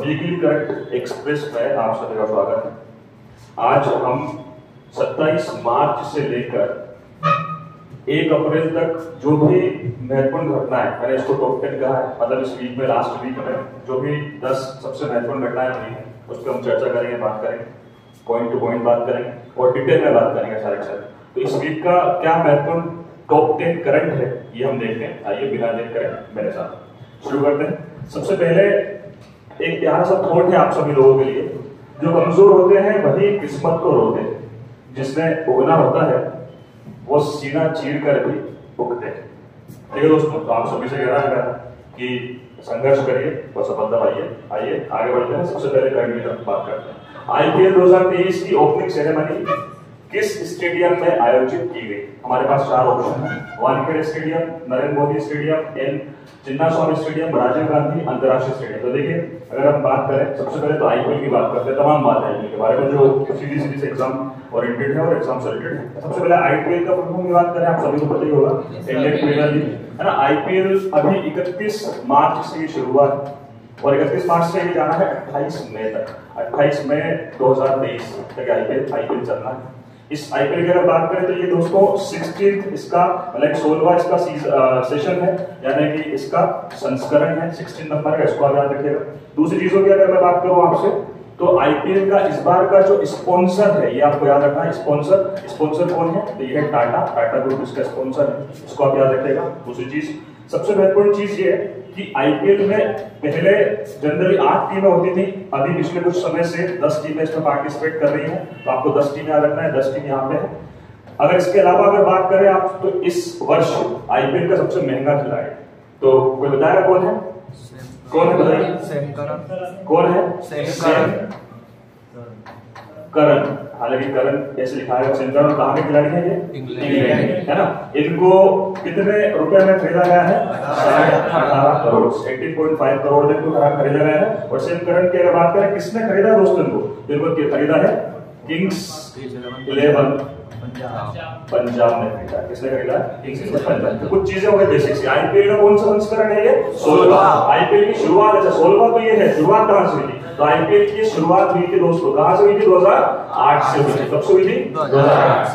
Weekly current express में आप सभी का स्वागत है। आज हम 27 मार्च से लेकर 1 अप्रैल तक जो भी महत्वपूर्ण घटनाएं, मैंने इसको टॉप 10 कहा है, मतलब इस वीक में, लास्ट वीक में जो भी 10 सबसे महत्वपूर्ण घटनाएं हुई हैं उस पर हम चर्चा करेंगे, बात करेंगे, पॉइंट टू पॉइंट बात करेंगे और डिटेल में बात करेंगे सारे सारे। तो इस वीक का क्या महत्वपूर्ण टॉप 10 करंट है ये हम देखते हैं। आइए बिना देर करें मेरे साथ शुरू करते हैं। सबसे पहले एक प्यारा सा थॉट है आप सभी लोगों के लिए, जो कमजोर होते हैं वही किस्मत को रोते हैं, जिसने उगना होता है वो सीना चीर कर भी उगते हैं। ठीक है दोस्तों, तो आप सभी से कह रहा है कि संघर्ष करिए और सफलता पाइए। आइए आगे बढ़ते हैं। सबसे पहले करंट की बात करते हैं। आईपीएल 2023 की ओपनिंग सेरेमनी किस स्टेडियम में आयोजित की गई? हमारे पास 4 ऑप्शन है। Wankhede stadium, Narendra Modi stadium, N Chinnaswamy stadium, Rajiv Gandhi अंतरराष्ट्रीय स्टेडियम। तो देखिए, अगर हम बात करें सबसे पहले तो आईपीएल की बात करते हैं, तमाम बात आईपीएल के बारे में जो सीधी से एग्जाम ओरिएंटेड है और एग्जाम से रिलेटेड है। सबसे पहले आईपीएल का फुल फॉर्म की बात करें, आप सभी को पता ही होगा, इंडियन प्रीमियर लीग है ना। आईपीएल अभी 31 मार्च से शुरुआत और 31 मार्च से जाना है 28 मई तक। 28 मई 2023 तक आईपीएल चलना है। इस आईपीएल की अगर बात करें तो ये दोस्तों 16th इसका मतलब 16वां इसका सेशन है, यानी कि इसका संस्करण है 16 नंबर का, इसको याद रखिएगा। दूसरी चीजों की अगर मैं बात करूं आपसे तो आईपीएल का इस बार का जो स्पॉन्सर है ये आपको याद रखना है। स्पॉन्सर कौन है? तो ये है टाटा ग्रुप, इसका स्पॉन्सर है, इसको आप याद रखिएगा। दूसरी चीज, सबसे महत्वपूर्ण चीज ये है कि आईपीएल में पहले जनरली 8 टीमें होती थी, अभी पिछले कुछ समय से 10 टीमें इसमें पार्टिसिपेट कर रही हैं। तो आपको 10 टीमें याद रखना है, 10 टीम यहाँ पे है। अगर इसके अलावा अगर बात करें आप तो इस वर्ष आईपीएल का सबसे महंगा खिलाड़ी, तो कोई बताएगा कौन है? कौन है बताइए? कौन है? करण। हालांकि करण ऐसे लिखा है, सेंटर और कहां के खिलाड़ी हैं ये? इंग्लैंड है ना। इनको कितने रुपए में खरीदा गया है? 18.5 करोड़, 18.5 करोड़ में इनको खरीदा गया है। और सेम करण की अगर बात करें किसने खरीदा दोस्तों इनको खरीदा है किंग्स 11 पंजाब ने खरीदा। किसने खरीदा? किंग्स 11 पंजाब। तो कुछ चीजें हो गई बेसिक सी। आईपीएल का कौन सा संस्करण है ये? 16वां। आईपीएल की शुरुआत, अच्छा 16वां तो ये है, शुरुआत कहां से हुई थी? तो आईपीएल की शुरुआत हुई थी दोस्तों, कहां से हुई थी? 2008 से हुई थी। कब से हुई थी?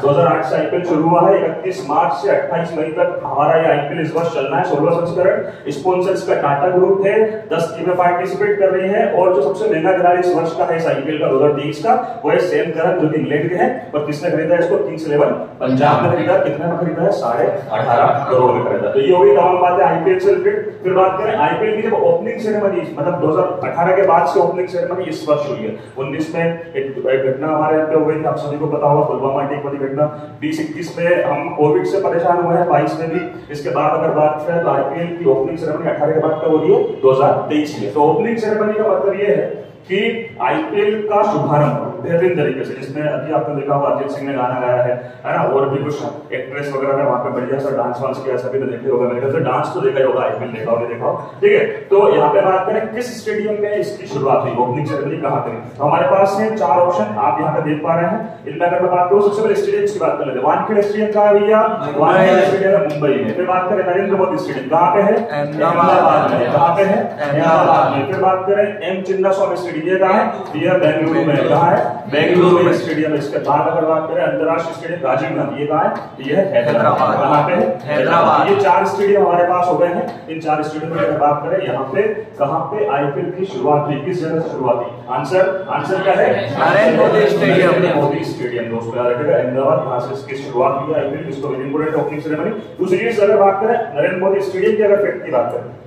2008 से आईपीएल शुरू हुआ है। 31 मार्च से 28 मई तक हमारा ये आईपीएल इस वर्ष चलना है, 16वां संस्करण। स्पॉन्सर्स का टाटा ग्रुप है, 10 टीमें पार्टिसिपेट कर रही हैं और जो सबसे महंगा खिलाड़ी इस वर्ष का है इस आईपीएल का 2023 का वो है सेम करन, जो कि इंग्लैंड के हैं। और किसने खरीदा इसको? किंग्स 11 पंजाब ने खरीदा। कितने में खरीदा है? 18.5 करोड़ में खरीदा। तो ये हो गई तमाम बातें आईपीएल से रिलेटेड। फिर बात करें आईपीएल की जब ओपनिंग सेरेमनी, मतलब 2018 के बाद से ओपनिंग सेरेमनी इस वर्ष हुई है। 19 में एक घटना हमारे यहाँ पे हो गई थी, आप सभी को पता होगा, पुलवामा अटैक वाली घटना। 20-21 में हम कोविड से परेशान हुए हैं, 22 में भी। इसके बाद अगर बात करें तो आईपीएल की ओपनिंग सेरेमनी 18 के बाद कब हो रही है? 2023 में। तो ओपनिंग सेरेमनी का मतलब ये है कि आईपीएल का शुभारंभ बेहतरीन तरीके से, जिसमें अभी आपने देखा होगा अरिजीत सिंह ने गाना गाया है ना, और भी कुछ एक्ट्रेस वगैरह ने वहां पे बढ़िया सा डांस वांस किया, सभी ने देखे होगा, मेरे ख्याल से डांस तो देखा ही होगा, आईपीएल देखा होगा, देखा हो, ठीक है। तो यहाँ पे बात करें किस स्टेडियम में इसकी शुरुआत हुई, ओपनिंग सेरेमनी कहाँ करें, तो हमारे पास है 4 ऑप्शन आप यहाँ पे देख पा रहे हैं। इनमें अगर मैं बात करूँ सबसे पहले स्टेडियम की बात कर लेते हैं। वानखेड़े स्टेडियम कहाँ है भैया? वानखेड़े स्टेडियम है मुंबई में। फिर बात करें नरेंद्र मोदी स्टेडियम कहाँ पे है? अहमदाबाद में। कहाँ पे है? अहमदाबाद में। फिर बात करें एम चिन्नास्वामी स्टेडियम, ये कहाँ है? ये बेंगलुरु में। कहाँ है? बेंगलुरु में स्टेडियम। इसके बाद अगर बात करें अंतरराष्ट्रीय स्टेडियम राजीव गांधी, ये कहाँ है? ये है हैदराबाद। कहाँ पे है? हैदराबाद। ये 4 स्टेडियम हमारे पास हो गए हैं। इन 4 स्टेडियम की अगर बात करें यहाँ पे कहाँ पे आईपीएल की शुरुआत हुई, किस जगह से शुरुआत हुई? आंसर क्या है? नरेंद्र मोदी स्टेडियम। नरेंद्र मोदी स्टेडियम दोस्तों याद रखिएगा, अहमदाबाद, यहाँ से इसकी शुरुआत हुई आईपीएल, इसको वेरी इंपोर्टेंट ओपनिंग सेरेमनी। दूसरी चीज अगर बात करें नरेंद्र मोदी स्टेडियम की अगर फैक्ट की बात करें,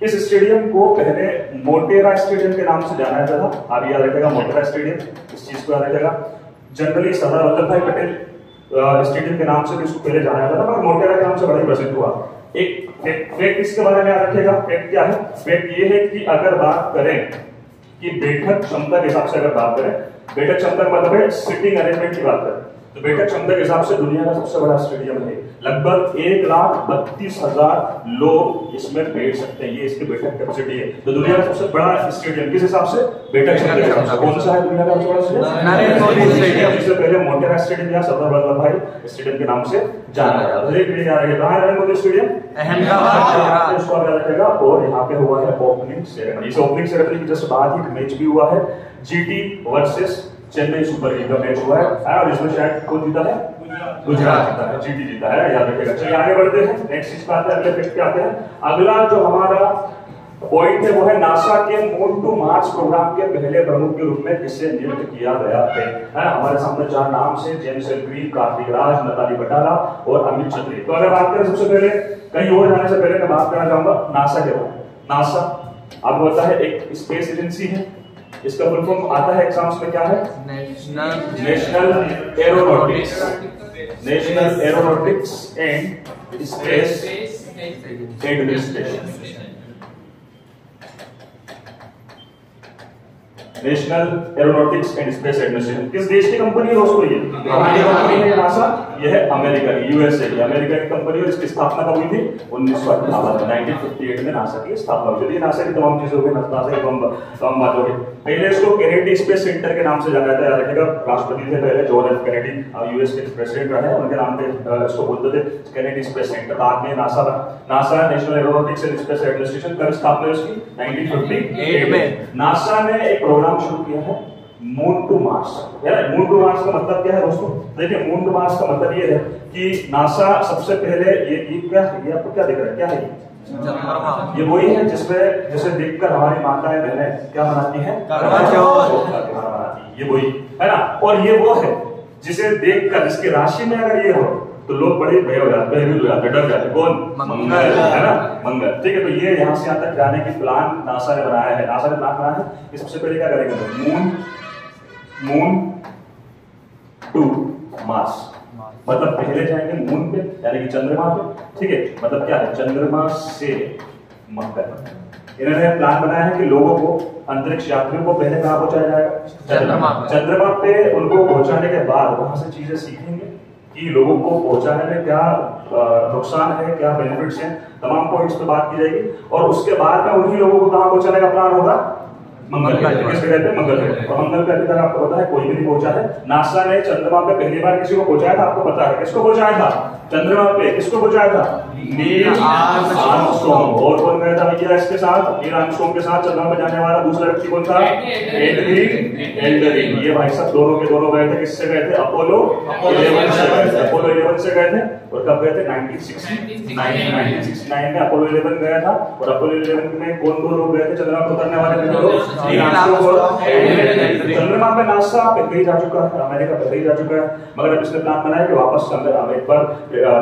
इस स्टेडियम को पहले मोटेरा स्टेडियम के नाम से जाना जाता था। आप याद रखिएगा मोटेरा स्टेडियम, इस चीज को याद रखिएगा। जनरली सरदार वल्लभ भाई पटेल स्टेडियम के नाम से भी इसको पहले जाना जाता था, पर मोटेरा के नाम से बड़ा ही प्रसिद्ध हुआ। एक फैक्ट इसके बारे में याद रखिएगा। फैक्ट क्या है? फैक्ट ये है कि अगर बात करें कि बैठक क्षमता के हिसाब से अगर बात करें, बैठक क्षमता का मतलब है सिटिंग अरेंजमेंट की बात करें, तो बैठक क्षमता के हिसाब से दुनिया का सबसे बड़ा स्टेडियम है। लगभग 1,32,000 लोग इसमें बैठ सकते हैं, ये इसकी बैठक कैपेसिटी है। तो दुनिया का सबसे बड़ा स्टेडियम किस हिसाब से? बैठक क्षमता के हिसाब से। कौन सा है दुनिया का सबसे बड़ा स्टेडियम? नरेंद्र मोदी स्टेडियम। इससे पहले मोटेरा स्टेडियम या सरदार वल्लभ भाई स्टेडियम के नाम से जाना जाता है। कहाँ है नरेंद्र मोदी स्टेडियम? अहमदाबाद। इसको याद रखेगा। और यहाँ पे हुआ है ओपनिंग सेरेमनी। इस ओपनिंग सेरेमनी की जस्ट बाद ही मैच भी हुआ है, GT versus Chennai super king का मैच हुआ है, और इसमें शायद कौन जीता है? गुजरात जीता है, जीटी जीता है, याद रखिएगा। चलिए आगे बढ़ते हैं, नेक्स्ट चीज पे आते हैं, अगले फैक्ट पे आते हैं। अगला जो हमारा पॉइंट है वो है नासा के मून टू मार्स प्रोग्राम के पहले प्रमुख के रूप में किसे नियुक्त किया गया है? हमारे सामने 4 नाम से, जेम्स एल ग्रीन, कार्तिक राज, नताली बटाला और अमित चतुर्वेदी। तो अगर बात करें सबसे पहले, कहीं और जाने से पहले मैं बात करना चाहूंगा नासा के बारे में। नासा आपको पता है एक स्पेस एजेंसी है, इसका फुल फॉर्म आता है एग्जाम्स में, क्या है? National aeronautics and space administration. National aeronautics and space administration किस देश की कंपनी है दोस्तों? ये हमारी कंपनी है नासा, ये है अमेरिका की, यूएसए की, अमेरिका की कंपनी। और इसकी स्थापना कब हुई थी? 1958 में, 1958 में नासा की स्थापना हुई थी। नासा की तमाम चीजें हो गई, नासा की तमाम बात हो गई। पहले इसको कैनेडी स्पेस सेंटर के नाम से जाना जाता है, याद रखिएगा। राष्ट्रपति थे पहले जॉन एफ कैनेडी, यूएस के प्रेसिडेंट रहे, उनके नाम पे इसको बोलते थे कैनेडी स्पेस सेंटर। बाद में NASA national aeronautics and space administration कब स्थापना हुई इसकी? 1958 में। नासा ने एक प्रोग्राम शुरू किया है moon to Mars. Moon to Mars का मतलब क्या है दोस्तों? देखिए, मून टू मार्स का मतलब ये है कि नासा सबसे पहले ये क्या है? ये आपको क्या दिख रहा है? क्या है ये? वही है जिसमें जिसे देखकर हमारी माताएं बहनें क्या मनाती हैं? ये वही है ना। और ये वो है जिसे देखकर, जिसकी राशि में अगर ये हो तो लोग बड़े भय हो जाते हैं, डर जाते हैं। कौन? मंगल, है ना, मंगल। ठीक है, तो ये यहाँ से यहाँ तक जाने की प्लान नासा ने बनाया है। नासा ने प्लान बनाया है कि सबसे पहले क्या करेंगे? मून टू मार्स, मतलब पहले जाएंगे मून पे, यानी कि चंद्रमा पे। ठीक है, मतलब क्या है? चंद्रमा से मंगल। इन्होंने प्लान बनाया है कि लोगों को, अंतरिक्ष यात्रियों को पहले कहाँ पहुंचाया जाएगा? चंद्रमा पे। उनको पहुंचाने के बाद वहां से चीजें सीखेंगे कि लोगों को पहुंचाने में क्या नुकसान है, क्या बेनिफिट्स हैं, तमाम पॉइंट्स पे बात की जाएगी। और उसके बाद में उन्हीं लोगों को कहाँ पहुंचाने का प्लान होगा? मंगल पे। किसके कहते हैं? मंगल पे। और मंगल पे अभी तक आपको पता है कोई भी नहीं पहुंचा है। नासा ने चंद्रमा पे पहली बार किसी को पहुंचाया था, आपको पता है? किसको पहुंचाया था चंद्रमा पे? किसको पहुंचाया था? Neil Armstrong. और कौन गया था भैया इसके साथ? नील आर्मस्ट्रॉन्ग के साथ चंद्रमा पे जाने वाला दूसरा व्यक्ति कौन था? एल्ड्रिन। ये भाई सब दोनों के दोनों गए थे। किससे गए थे? अपोलो 11 से गए थे। अपोलो 11 से गए थे। और कब गए थे? 1969 में अपोलो 11 गया था। और अपोलो 11 में कौन दो लोग गए थे चंद्रमा पर उतरने वाले? चंद्रमा पे नासा पहले ही जा चुका है, अमेरिका पहले ही जा चुका है, मगर अब इसने प्लान बनाया कि वापस एक बार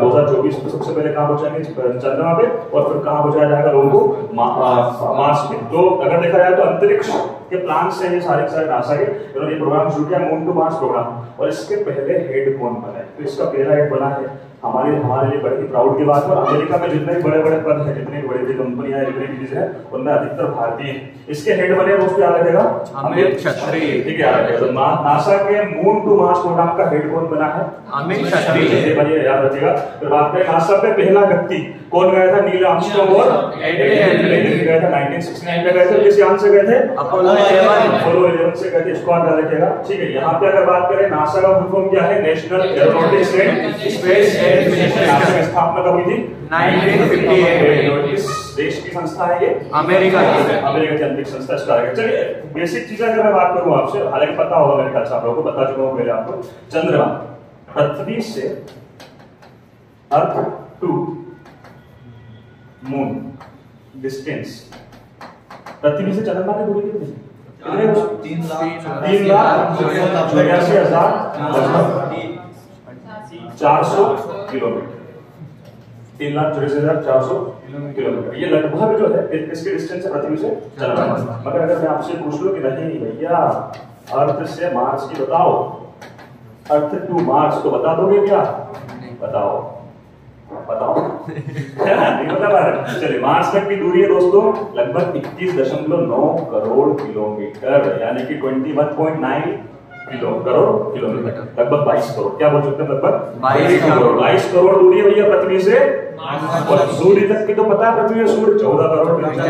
2024 में सबसे पहले कहाँ पहुंचाएंगे? चंद्रमा पे। और फिर कहाँ पहुंचाया जाएगा लोगों को? मार्स पे। तो अगर देखा जाए तो अंतरिक्ष के प्लान से ये सारे नासा के इन्होंने प्रोग्राम शुरू किया, मून टू मार्स प्रोग्राम। और इसके पहले हेड कौन बना है? तो इसका पहला हेड बना है हमारे लिए बड़ी ही प्राउड की बात है। अमेरिका में जितने भी बड़े-बड़े पद हैं, जितनी बड़ी बड़ी कंपनियां हैं, जितनी चीजें हैं, उनमें अधिकतर भारतीय हैं। इसके हेड बने दोस्तों, याद रखेगा, अमित छत्री। ठीक है, याद रखेगा। तो नासा के मून टू मार्स प्रोग्राम का हेड कौन बना है? अमित छत्री। ये बनिए, याद रखिएगा। फिर बात करें नासा पे पहला व्यक्ति कौन गया था? नील आर्मस्ट्रॉन्ग और एल्ड्रिन गए थे। 1969 में गए थे। किस यान से गए थे? अपोलो 11 से गए थे। इसको याद रखिएगा। ठीक है, यहाँ पे अगर बात करें नासा का फुल फॉर्म क्या है? National aeronautics and space administration. स्थापना कब हुई थी? 1958। किस देश की संस्था है ये? अमेरिका की अंतरिक्ष संस्था स्टार है। चलिए बेसिक चीजें अगर मैं बात करूं आपसे, हालांकि पता होगा मेरे ख्याल से आप लोगों को, बता चुका हूं पहले आपको। चंद्रमा, पृथ्वी से अर्थ टू मून डिस्टेंस, पृथ्वी से चंद्रमा की दूरी कितनी? 3,84,400 किलोमीटर। 3,84,400 किलोमीटर। ये लगभग जो है इसके डिस्टेंस है पृथ्वी से चंद्रमा। मगर अगर मैं आपसे पूछ लूं कि नहीं भैया अर्थ से मार्स की बताओ, अर्थ टू मार्स, तो बता दोगे क्या? बताओ नहीं बता पा रहे। चलिए, मार्स तक की दूरी है दोस्तों लगभग 21.9 करोड़ किलोमीटर, यानी कि 21.9 करोड़ किलोमीटर, लगभग 22 करोड़। क्या बोल सकते हैं? लगभग 22 करोड़। 22 करोड़ दूरी है भैया पृथ्वी से, और सूर्य तक की तो पता है पृथ्वी से सूर्य 14 करोड़ किलोमीटर,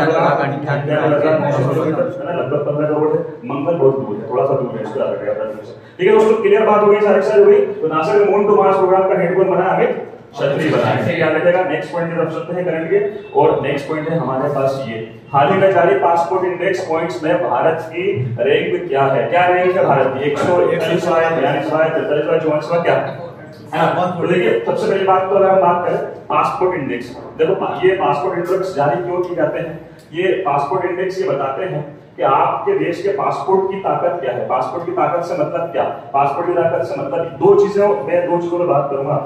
लगभग 15 करोड़ है। मंगल बहुत दूर है, थोड़ा सा दूर है, इसको याद रखिएगा पृथ्वी से। ठीक है दोस्तों, क्लियर बात हो गई, सारी हुई। तो नासा ने मून टू मार्स प्रोग्राम का हेड कौन बना? अमित छत्री बना है। याद रखिएगा। नेक्स्ट पॉइंट की तरफ चलते हैं करंट के, और नेक्स्ट पॉइंट है हमारे पास ये, हाल ही में जारी पासपोर्ट इंडेक्स पॉइंट्स में भारत की रैंक क्या है? क्या रैंक है भारत की? 141वां, 42वां, 43वां, 44वां, क्या है ना? तो देखिए, सबसे पहली बात तो अगर हम बात करें पासपोर्ट इंडेक्स, देखो ये पासपोर्ट इंडेक्स जारी क्यों किए जाते हैं? ये पासपोर्ट इंडेक्स ये बताते हैं कि आपके देश के पासपोर्ट की ताकत क्या है। पासपोर्ट की ताकत से मतलब क्या? पासपोर्ट की ताकत से मतलब दो चीजों, मैं दो चीजों में बात करूंगा।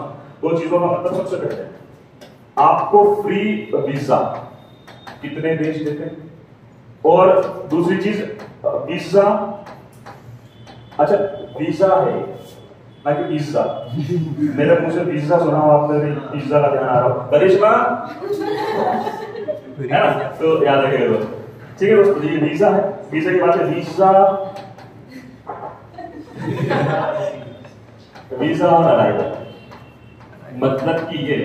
दो चीजों का मतलब सबसे पहले आपको फ्री वीजा कितने देश देते हैं, और दूसरी चीज वीजा, अच्छा वीजा है ना कि पिज्जा, मेरे मुंह से पिज्जा सुना हो आपने, पिज्जा का ध्यान आ रहा हो, करिश्मा है ना? तो याद रखिएगा दोस्तों। ठीक है दोस्तों, ये वीजा है, वीजा की बात है। वीजा ऑन अराइवल मतलब कि ये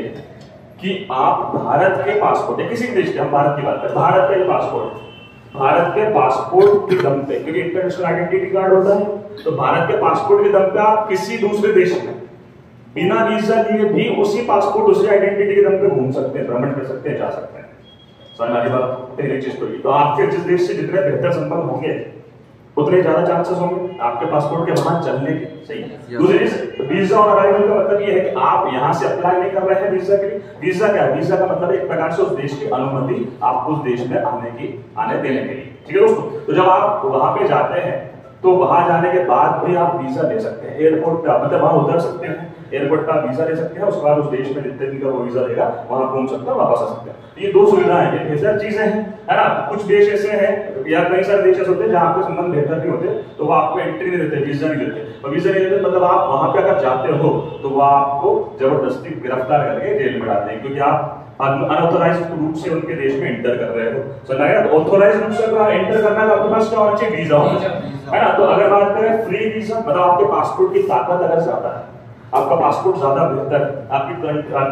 कि आप भारत के पासपोर्ट या किसी देश के, हम भारत की बात करें, भारत के पासपोर्ट के दम पे, क्योंकि इंटरनेशनल आइडेंटिटी कार्ड होता है, तो भारत के पासपोर्ट के दम पे आप किसी दूसरे देश में बिना वीजा लिए भी उसी पासपोर्ट, उसी आइडेंटिटी के दम पे घूम सकते हैं, भ्रमण कर सकते हैं, जा सकते हैं। सारी बात पहली चीज तो ये, तो आपके जिस देश से जितने बेहतर संबंध होंगे उतने ज्यादा चांसेस होंगे आपके पासपोर्ट के वहां चलने के। सही है। दूसरी चीज, वीजा ऑन अराइवल का मतलब ये है कि आप यहां से अप्लाई नहीं कर रहे हैं वीजा के लिए। वीजा क्या है? वीजा का मतलब एक प्रकार से उस देश की अनुमति आपको उस देश में आने देने के लिए। ठीक है दोस्तों, तो जब आप वहां पे जाते हैं तो वहां जाने के बाद भी आप वीजा ले सकते हैं, एयरपोर्ट का मतलब वहां उतर सकते हैं, एयरपोर्ट का वीजा ले सकते हैं, उसके बाद उस देश में जितने दिन का वो वीजा देगा वहां घूम सकते हैं, वापस आ सकते हैं। ये दो सुविधाएं हैं, ये बेहतर चीजें हैं, है ना? कुछ देश ऐसे हैं या कई सारे देश ऐसे होते हैं जहां आपके संबंध बेहतर नहीं होते, तो वो आपको एंट्री नहीं देते, वीजा नहीं देते। और वीजा नहीं देते मतलब आप वहां पे अगर जाते हो तो वो आपको जबरदस्ती गिरफ्तार करके जेल में डाल देंगे, क्योंकि आप अनऑथोराइज्ड रूप से उनके देश में एंटर कर रहे हो। समझ आया? तो ऑथोराइज्ड रूप से अगर एंटर करना है तो आपके पास क्या होना चाहिए? वीजा होना चाहिए, है ना? तो अगर बात करें फ्री वीजा, मतलब आपके पासपोर्ट की ताकत अगर ज्यादा है, आपका पासपोर्ट ज्यादा बेहतर, आपकी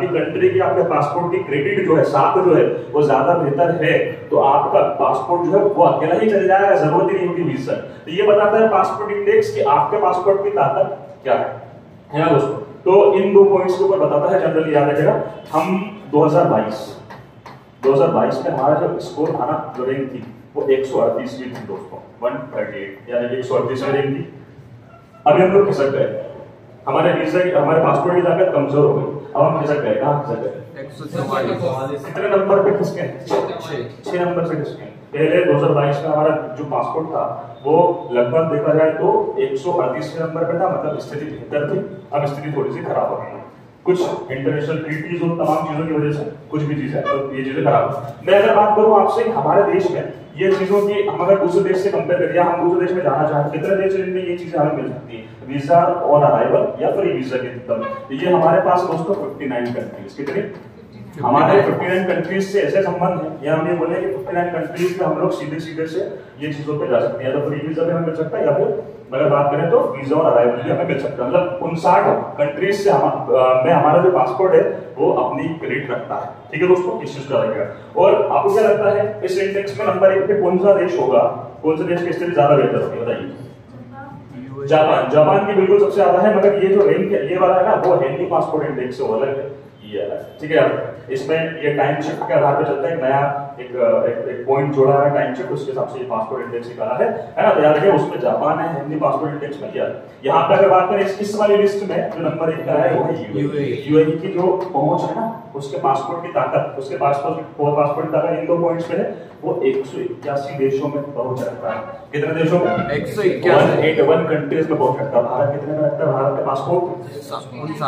कंट्री की, आपके पासपोर्ट की क्रेडिट जो है, साख जो है वो ज्यादा बेहतर है, तो आपका पासपोर्ट जो है वो अकेला ही चल जाएगा, जरूरत ही नहीं होगी वीजा। तो ये बताता है पासपोर्ट इंडेक्स कि आपके पासपोर्ट की ताकत क्या है ना दोस्तों? तो इन दो पॉइंट्स के ऊपर बताता है, जनरली याद रखिएगा। हम 2022 में हमारा जो स्कोर था ना, जो रैंक थी वो 138वीं थी दोस्तों, 138 यानी 138वीं रैंक थी। अभी हम लोग खिसक गए, हमारे पासपोर्ट की ताकत कमजोर हो गई, अब हम खिसक गए। कहाँ खिसक गए? 144। कितने नंबर पे खिसके? 6 नंबर से खिसके। पहले 2022 में हमारा जो पासपोर्ट था वो लगभग देखा जाए तो 138वें नंबर पे था, मतलब स्थिति बेहतर थी। अब स्थिति थोड़ी सी खराब हो गई है, कुछ इंटरनेशनल ट्रीटीज और तमाम चीजों की वजह से कुछ भी चीज है, तो ये चीजें खराब। मैं अगर बात करूं आपसे हमारे देश में ये चीजों की, हम अगर दूसरे देश से कंपेयर करें या हम दूसरे देश में जाना चाहते हैं, कितने देश जिनमें ये चीजें हमें मिल सकती है, वीजा ऑन अराइवल या फ्री वीजा के तौर पे। ये हमारे पास दोस्तों 59 कंट्रीज, कितने हमारे 59 कंट्रीज से ऐसे संबंध है, या हम ये बोले कि 59 कंट्रीज में हम लोग सीधे से ये चीजों पे जा सकते हैं, या तो फ्री वीजा भी हमें मिल सकता है, या फिर अगर बात करें तो वीजा और अराइवल भी हमें मिल सकता है। मतलब 59 कंट्रीज से में हमारा जो पासपोर्ट है वो अपनी क्रेडिट रखता है। ठीक है दोस्तों, इस चीज का रहेगा। और आपको क्या लगता है इस इंडेक्स में नंबर 1 पे कौन सा देश होगा? कौन सा देश की स्थिति ज्यादा बेहतर होगी बताइए? जापान की बिल्कुल सबसे ज्यादा है, मगर ये जो रैंक है ये वाला है ना, वो हेनली पासपोर्ट इंडेक्स से अलग है, ये अलग है। ठीक है, इसमें ये टाइम शिफ्ट के आधार पर चलता है, नया एक पॉइंट जोड़ा है टाइम शिफ्ट, उसके हिसाब से ये पासपोर्ट इंडेक्स निकाला है ना? तो याद रखिए उसमें जापान है हेनली पासपोर्ट इंडेक्स में। यहाँ पे अगर बात करें इस वाली लिस्ट में जो नंबर 1 का है वो है यूएई की जो पहुंच है ना, उसके पासपोर्ट की ताकत, उसके पासपोर्ट की ताकत इन 2 पॉइंट्स पे है, वो 181 देशों में पहुंच रखता है। कितने देशों में? 181 कंट्रीज में पहुंच रखता है। भारत कितने में रखता है भारत का पासपोर्ट? 59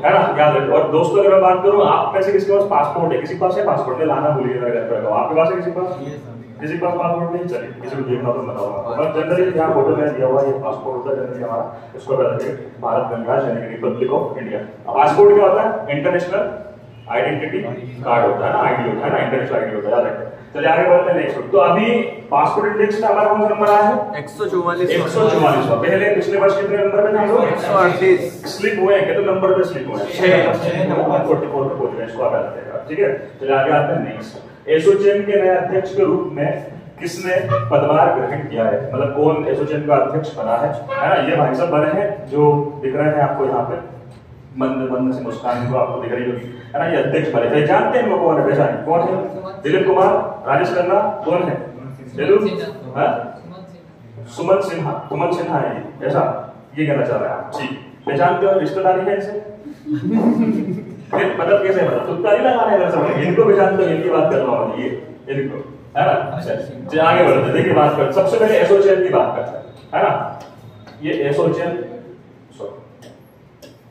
है ना, याद रखिए। और दोस्तों अगर मैं बात करूं आप में से किसके पास पासपोर्ट है? किसी के पास है पासपोर्ट? में लाना भूलिएगा, आपके पास है किसी के पास? किसी के पास पासपोर्ट नहीं? चलिए किसी को देखना तो बताऊंगा। और जनरली यहाँ फोटो में दिया हुआ ये पासपोर्ट होता है जनरली हमारा, इसको कहते हैं भारत गणराज्य यानी रिपब्लिक ऑफ इंडिया। पासपोर्ट क्या होता है? इंटरनेशनल आइडेंटिटी कार्ड होता है ना, आईडी होता है ना, इंटरनेशनल आईडी होता है, याद रखें। चलिए आगे बढ़ते हैं नेक्स्ट। तो अभी पासपोर्ट इंडेक्स में हमारा कौन सा नंबर आया है? 144। पहले पिछले वर्ष कितने नंबर पे थे हम लोग? 138। स्लिप हुए हैं, कितने नंबर पे स्लिप हुए हैं? 144 पे पहुंच गए, इसको हटा देगा। ठीक है, चलिए आगे आते हैं नेक्स्ट। एसोचैम के नए अध्यक्ष के रूप में किसने पदभार ग्रहण किया है? मतलब कौन एसोचैम का अध्यक्ष बना है ना? ये भाई साहब बने हैं जो दिख रहे हैं आपको यहाँ पे, मंद मंद से मुस्कान को आपको दिख रही होगी, है ना? ये अध्यक्ष बने थे। जानते हैं लोग कौन है? पहचान कौन है? दिलीप कुमार, राजेश खन्ना, कौन है? सुमन सिन्हा। सुमन सिन्हा है ऐसा, ये कहना चाह रहे हैं आप? ठीक, पहचानते हो? रिश्तेदारी है इनसे? मतलब कैसे? मतलब तुक्का नहीं लगाना है सब, इनको पहचानते हो, इनकी बात कर रहा हूँ, ये इनको, है ना? अच्छा आगे बढ़ते हैं। देखिए बात करते, सबसे पहले एसोचैम की बात करते हैं, है ना? ये एसोचैम,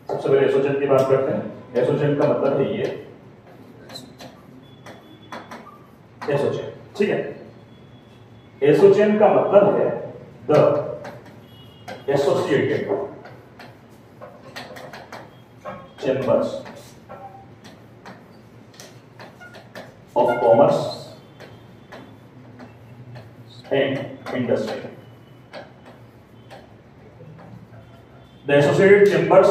सबसे पहले एसोचैम की बात करते हैं। एसोचैम का मतलब है ये एसोचैम, ठीक है? एसोचैम का मतलब है the associated chambers of commerce and industry. The associated chambers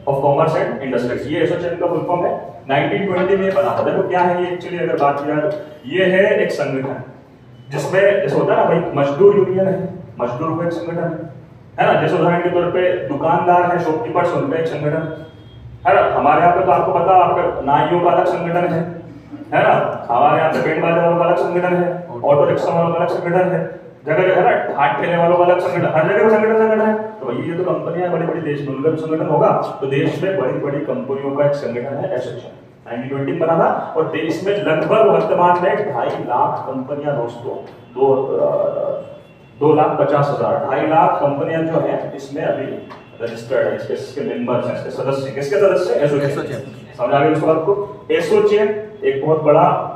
of commerce and industries, ये एसोचैम का फुल फॉर्म है। 1920 में बना था। देखो क्या है ये एक्चुअली, अगर बात किया तो ये है एक संगठन जिसमें जैसे होता है ना भाई, मजदूर यूनियन है, मजदूरों का एक संगठन है ना? जैसे उदाहरण के तौर पे दुकानदार है, शॉपकीपर्स, उनका एक संगठन है ना? हमारे यहाँ पे तो आपको पता, आपका नाइयों का अलग संगठन है ना? हमारे यहाँ पे बैंड बाजा वालों का अलग संगठन है, ऑटो रिक्शा वालों का अलग संगठन है, जगह जगह ना हाथ ठेले वालों का अलग संगठन, हर जगह संगठन है। तो भाई ये तो कंपनियां बड़ी बड़ी देश में, उनका भी संगठन होगा। तो देश में बड़ी बड़ी कंपनियों का एक संगठन है एसोचैम। 1920 बना था और देश में लगभग वर्तमान में 2.5 लाख कंपनियां, दोस्तों 2,50,000, 2.5 लाख कंपनियां जो है इसमें अभी रजिस्टर्ड है। इसके मेंबर्स हैं, इसके सदस्य, किसके सदस्य? एसोचैम। समझ आ गई इस बात को? एसोचैम एक बहुत बड़ा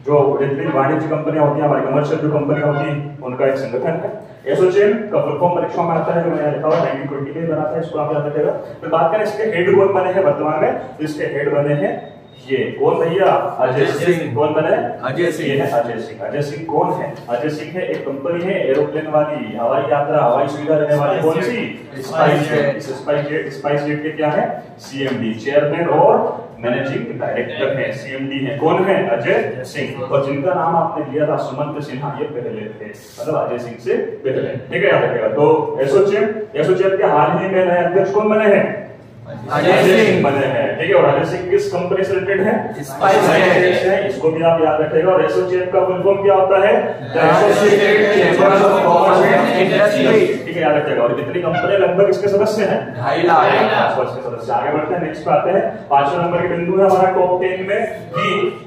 जो जितनी वाणिज्य कंपनियां होती हैं, हमारी कमर्शियल जो कंपनियां होती हैं, उनका एक संगठन है। एसोचैम का फुल फॉर्म परीक्षा में आता है, जो मैंने लिखा हुआ 1920 में बना था, इसको आप याद रखिएगा। फिर बात करें इसके हेड कौन बने हैं वर्तमान में, तो इसके हेड बने हैं ये कौन भैया? अजय सिंह। कौन बने? अजय सिंह। ये है अजय सिंह। अजय सिंह कौन है? अजय सिंह है एक कंपनी है एरोप्लेन वाली, हवाई यात्रा, हवाई सुविधा देने वाली। कौन सी? स्पाइसजेट। स्पाइसजेट के क्या है? सीएमडी, चेयरमैन और मैनेजिंग डायरेक्टर है, सीएमडी है। कौन है? अजय सिंह। और जिनका नाम आपने लिया था सुमंत सिन्हा, ये पहले थे, मतलब अजय सिंह से पहले, ठीक है? याद रखिएगा। तो एसोचैम के हाल ही में नए अध्यक्ष कौन बने हैं? अजय सिंह बने हैं, ठीक है? और अजय सिंह किस कंपनी से रिलेटेड है? स्पाइसजेट है, इसको भी आप याद रखिएगा। और एसोचैम का फुल फॉर्म क्या होता है? The associated chambers of commerce and industry, ठीक है? याद रखिएगा। और कितनी कंपनियां लगभग इसके सदस्य हैं? 2.5 लाख इसके सदस्य। आगे बढ़ते हैं, नेक्स्ट पे आते हैं। 5वां नंबर के बिंदु है हमारा टॉप 10 में कि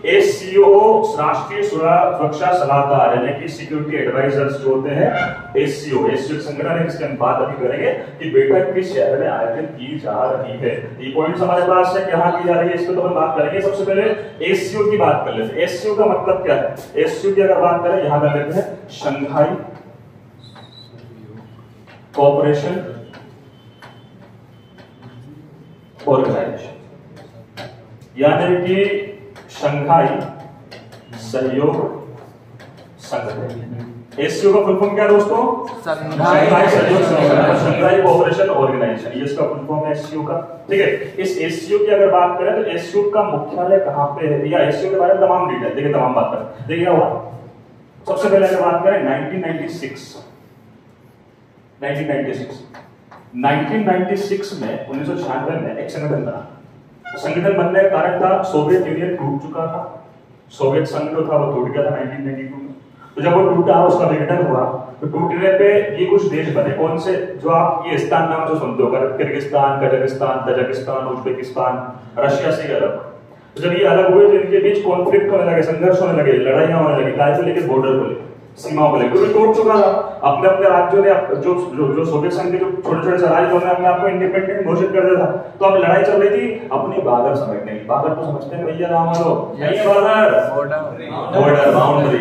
एससीओ, राष्ट्रीय सुरक्षा सलाहकार, यानी कि सिक्योरिटी एडवाइजर्स जो होते हैं, एससीओ संगठन है, जिसके हम बात अभी करेंगे कि बैठक किस शहर में आयोजित की जा रही है। ये पॉइंट्स हमारे पास है, कहां की जा रही है, इस पे तो हम बात करेंगे। सबसे पहले एससीओ की बात कर लेते हैं। एससीओ का मतलब क्या है? एससीओ की अगर बात करें, यहां कर लेते हैं शंघाई कोऑपरेशन ऑर्गेनाइजेशन, यानी कि शंघाई सहयोग संगठन। एससीओ का फुल फॉर्म क्या है दोस्तों? शंघाई सहयोग संगठन, शंघाई कोऑपरेशन ऑर्गेनाइजेशन, ये इसका फुल फॉर्म है एससीओ का, ठीक है? इस एससीओ की अगर बात करें तो एससीओ का मुख्यालय कहां पे है, या एससीओ के बारे में तमाम डिटेल देखिए, तमाम बात करें। देखिए क्या हुआ, सबसे पहले अगर बात करें 1996 में 1996 में एक संगठन बना। संगठन बनने का कारण था सोवियत यूनियन टूट चुका था, सोवियत संघ जो था वो टूट गया था 1992 में। तो जब वो टूटा, उसका विघटन हुआ, तो टूटने पे ये कुछ देश बने। कौन से? जो आप ये स्थान नाम जो सुनते हो, Kyrgyzstan, Kazakhstan, Tajikistan, Uzbekistan, Russia से अलग। तो जब ये अलग हुए तो इनके बीच कॉन्फ्लिक्ट होने लगे, संघर्ष होने लगे, लड़ाइयां होने लगी, काय को लेकर, बॉर्डर को लेकर, सीमाओं को लेकर। क्योंकि टूट चुका था, अपने अपने राज्यों ने जो सोवियत संघ के जो छोटे छोटे राज्य थे, अपने आपको इंडिपेंडेंट घोषित कर दिया था। तो अब लड़ाई चल रही थी अपनी बागर समेटने की। बागर तो समझते हैं भैया राम लोग, नहीं है बागर, बॉर्डर,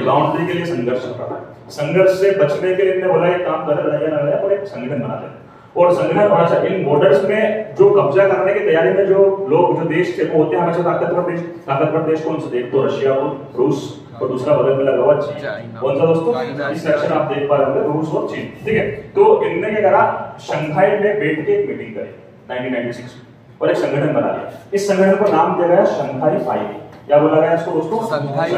बाउंड्री के लिए संघर्ष चल रहा है। संघर्ष से बचने के लिए इन्होंने बोला एक काम करें, लड़ाइयां ना लड़ाई, और एक संगठन बना लें। और संगठन और इन बॉर्डर्स में जो कब्जा करने की तैयारी में जो लोग जो देश थे वो होते हैं हमेशा ताकतवर देश कौन से? एक तो रशिया और रूस, और दूसरा बगल में लगा हुआ चीन। कौन सा दोस्तों? इस सेक्शन आप देख पा रहे होंगे, रूस और चीन। ठीक है, तो इनने क्या करा, शंघाई में बैठ के एक मीटिंग करी 1996 और एक संगठन बना लिया। इस संगठन को नाम दिया गया शंघाई 5। क्या बोला गया इसको दोस्तों? शंघाई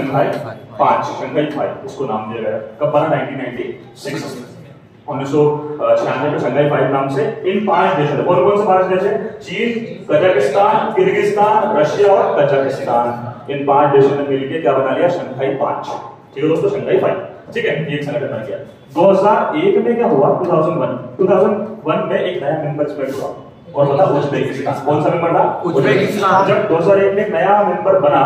5। शंघाई 5 इसको नाम दिया गया। कब बना? 1996 1996 में शंघाई 5 नाम से इन 5 देशों ने, कौन कौन से 5 देश है? चीन, कजाकिस्तान, किर्गिस्तान, रशिया और कजाकिस्तान। इन 5 देशों ने मिलकर क्या बना लिया? शंघाई 5। ठीक है दोस्तों, शंघाई 5। ठीक है, ये संगठन बन गया। 2001 में क्या हुआ? 2001 में एक नया मेंबर स्प्रेड हुआ और बता उज्बेकिस्तान। कौन सा मेंबर था? उज्बेकिस्तान। जब 2001 में एक नया मेंबर बना,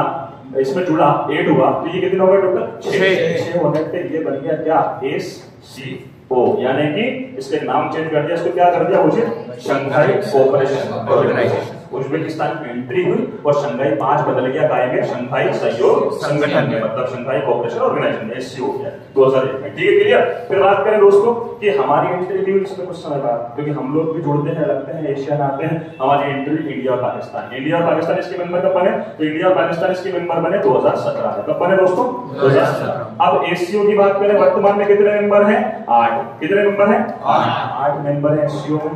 इसमें जुड़ा, ऐड हुआ, तो ये कितने हो गए टोटल? 6 होने पे ये बन गया क्या? SCO, यानी कि इसके नाम चेंज कर दिया, इसको क्या कर दिया? मुझे शंघाई कोऑपरेशन ऑर्गेनाइजेशन। उज्बेकिस्तान की एंट्री हुई और शंघाई 5 बदल गया काय में? शंघाई सहयोग संगठन में, मतलब शंघाई कोऑपरेशन ऑर्गेनाइजेशन SCO 2001 में। ठीक है, क्लियर? फिर बात करें दोस्तों कि हमारी एंट्री भी इसमें कुछ समय बाद, क्योंकि हम लोग भी जुड़ते हैं, लगते हैं, एशिया में आते हैं। हमारी एंट्री इंडिया और पाकिस्तान, इंडिया और पाकिस्तान इसके मेंबर कब बने? तो इंडिया और पाकिस्तान इसके मेंबर बने 2017 में। कब बने दोस्तों? 2017। अब SCO की बात करें, वर्तमान में कितने मेंबर हैं? 8। कितने मेंबर हैं? 8 मेंबर हैं SCO में।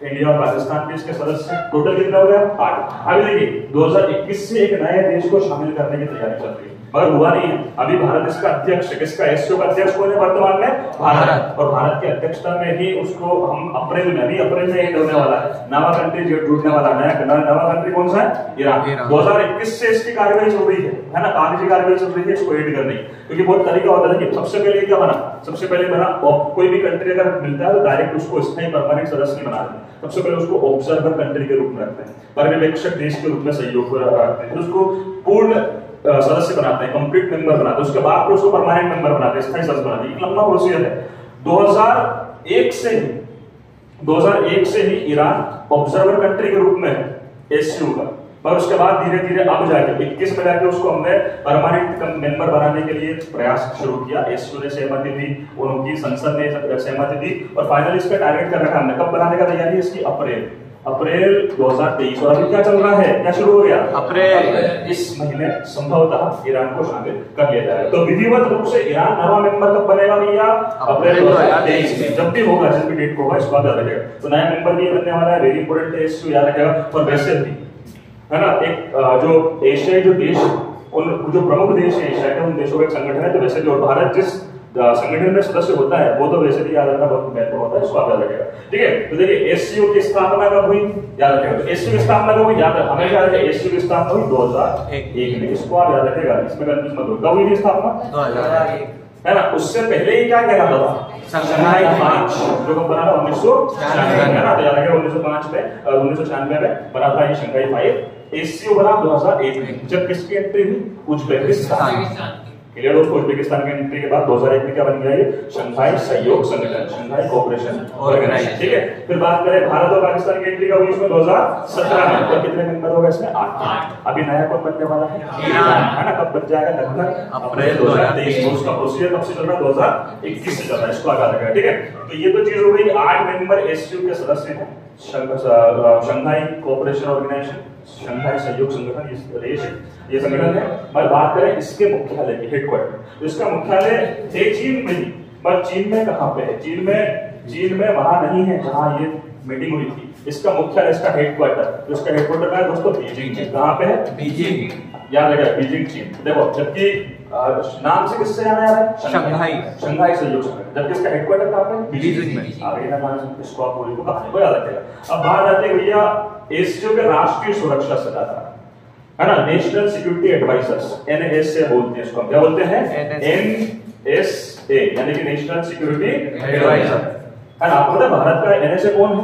इंडिया और पाकिस्तान के इसके सदस्य टोटल कितना हो गया? 8। अभी देखिए 2021 से एक नए देश को शामिल करने की तैयारी चल रही है, मगर हुआ नहीं है। अभी भारत इसका अध्यक्ष है। किसका? SCO का अध्यक्ष कौन है वर्तमान में? भारत। और भारत की अध्यक्षता में ही उसको हम अप्रैल में एंड होने वाला है, नवा कंट्री जुड़ने वाला है। नवा कंट्री कौन सा है? ईरान। 2021 से इसकी कार्यवाही चल रही है ना, कागजी कार्यवाही चल रही है इसको एड करने की, क्योंकि बहुत तरीका होता है कि सबसे पहले क्या बना? सबसे पहले बना, कोई भी कंट्री अगर मिलता है तो डायरेक्ट उसको स्थायी परमानेंट सदस्य नहीं बना देते। सबसे पहले उसको ऑब्जर्वर कंट्री के रूप में रखते हैं, पर्यवेक्षक देश के रूप में सहयोग रखते हैं, उसको पूर्ण सदस्य बनाते हैं, कंप्लीट मेंबर बनाते हैं। उसके बाद फिर उसको परमानेंट मेंबर बनाते हैं, स्थायी सदस्य बनाते हैं। एक लंबा प्रोसीजर है। 2001 से ही ईरान ऑब्जर्वर कंट्री के रूप में है SCO का, पर उसके बाद धीरे धीरे अब जाके 21 में जाके उसको हमने परमानेंट मेंबर बनाने के लिए प्रयास शुरू किया। SCO ने सहमति दी, उनकी संसद ने सहमति दी और फाइनली इसका टारगेट कर रखा हमने। कब बनाने का तैयारी है इसकी? अप्रैल 2023। और अभी क्या चल रहा है? क्या शुरू हो गया? अप्रैल। इस महीने संभवतः ईरान को शामिल कर लिया जाएगा। तो विधिवत रूप से ईरान नवा मेंबर कब बनेगा भैया? अप्रैल 2023 में। जब भी होगा, जिस भी डेट को होगा, इसको याद रखेगा। तो नया मेंबर भी बनने वाला है, वेरी इंपोर्टेंट है, SCO याद रखेगा। और वैसे भी है ना, एक जो एशियाई जो देश, उन जो प्रमुख देश है एशिया के, उन देशों का एक संगठन है। तो वैसे जो भारत जिस संगठन में सदस्य होता है वो तो वैसे भी याद रखना बहुत महत्वपूर्ण होता है, इसको याद रखेगा। ठीक है, तो देखिए SCO की स्थापना कब हुई? याद रखेगा। SCO की स्थापना कब हुई? याद रखेगा, हमेशा याद रखेगा। SCO की स्थापना हुई 2001 में, इसको आप याद रखेगा, इसमें कंफ्यूज मत हो। कब हुई थी स्थापना? 2001, है ना। उससे पहले ही क्या कहलाता था? शंघाई 5, जो कब बना था? 1996 है ना। तो याद रखेगा 1996 में बना था ये शंघाई 5। SCO बना 2001 में, जब किसकी एंट्री हुई? उज्बेकिस्तान। क्लियर दोस्तों? उज्बेकिस्तान की एंट्री के बाद 2001 में क्या बन गया ये? शंघाई सहयोग संगठन, शंघाई कोऑपरेशन ऑर्गेनाइजेशन। ठीक है, फिर बात करें भारत और पाकिस्तान की एंट्री का हुई इसमें 2017 में। तो कितने मेंबर हो गए इसमें? 8। अभी नया कौन बनने वाला है? ईरान, है ना। कब बन जाएगा? लगभग अप्रैल 2023। उसका प्रोसीजर कब से चल रहा है? 2021 से चल रहा है, इसको आगे रखेगा। ठीक है, तो ये तो चीज हो गई। 8 मेंबर SCO के सदस्य हैं, शंघाई कोऑपरेशन ऑर्गेनाइजेशन, शंघाई सहयोग संगठन, ये संगठन है। पर बात करें इसके मुख्यालय की, हेडक्वार्टर, तो इसका मुख्यालय है चीन में ही। पर चीन में कहां पे है? चीन में वहां नहीं है जहां ये मीटिंग हुई थी। इसका मुख्यालय, इसका हेडक्वार्टर, तो इसका हेडक्वार्टर कहां है दोस्तों? बीजिंग में। कहां पे है? बीजिंग। याद रखिएगा, बीजिंग चीन। देखो, जबकि नाम से किससे जाना है? शंघाई सहयोग संगठन, जबकि इसका हेडक्वार्टर कहां पे? बीजिंग में। आगे ना नाम इसको आप पूरी को कहानी को याद रखिएगा। अब बात आती है भैया SCO के राष्ट्रीय सुरक्षा सलाहकार, है ना, नेशनल सिक्योरिटी एडवाइजर्स, NSA बोलते हैं इसको। क्या बोलते हैं? NSA, यानी कि नेशनल सिक्योरिटी एडवाइजर, है ना। आपको पता है भारत का NSA कौन है?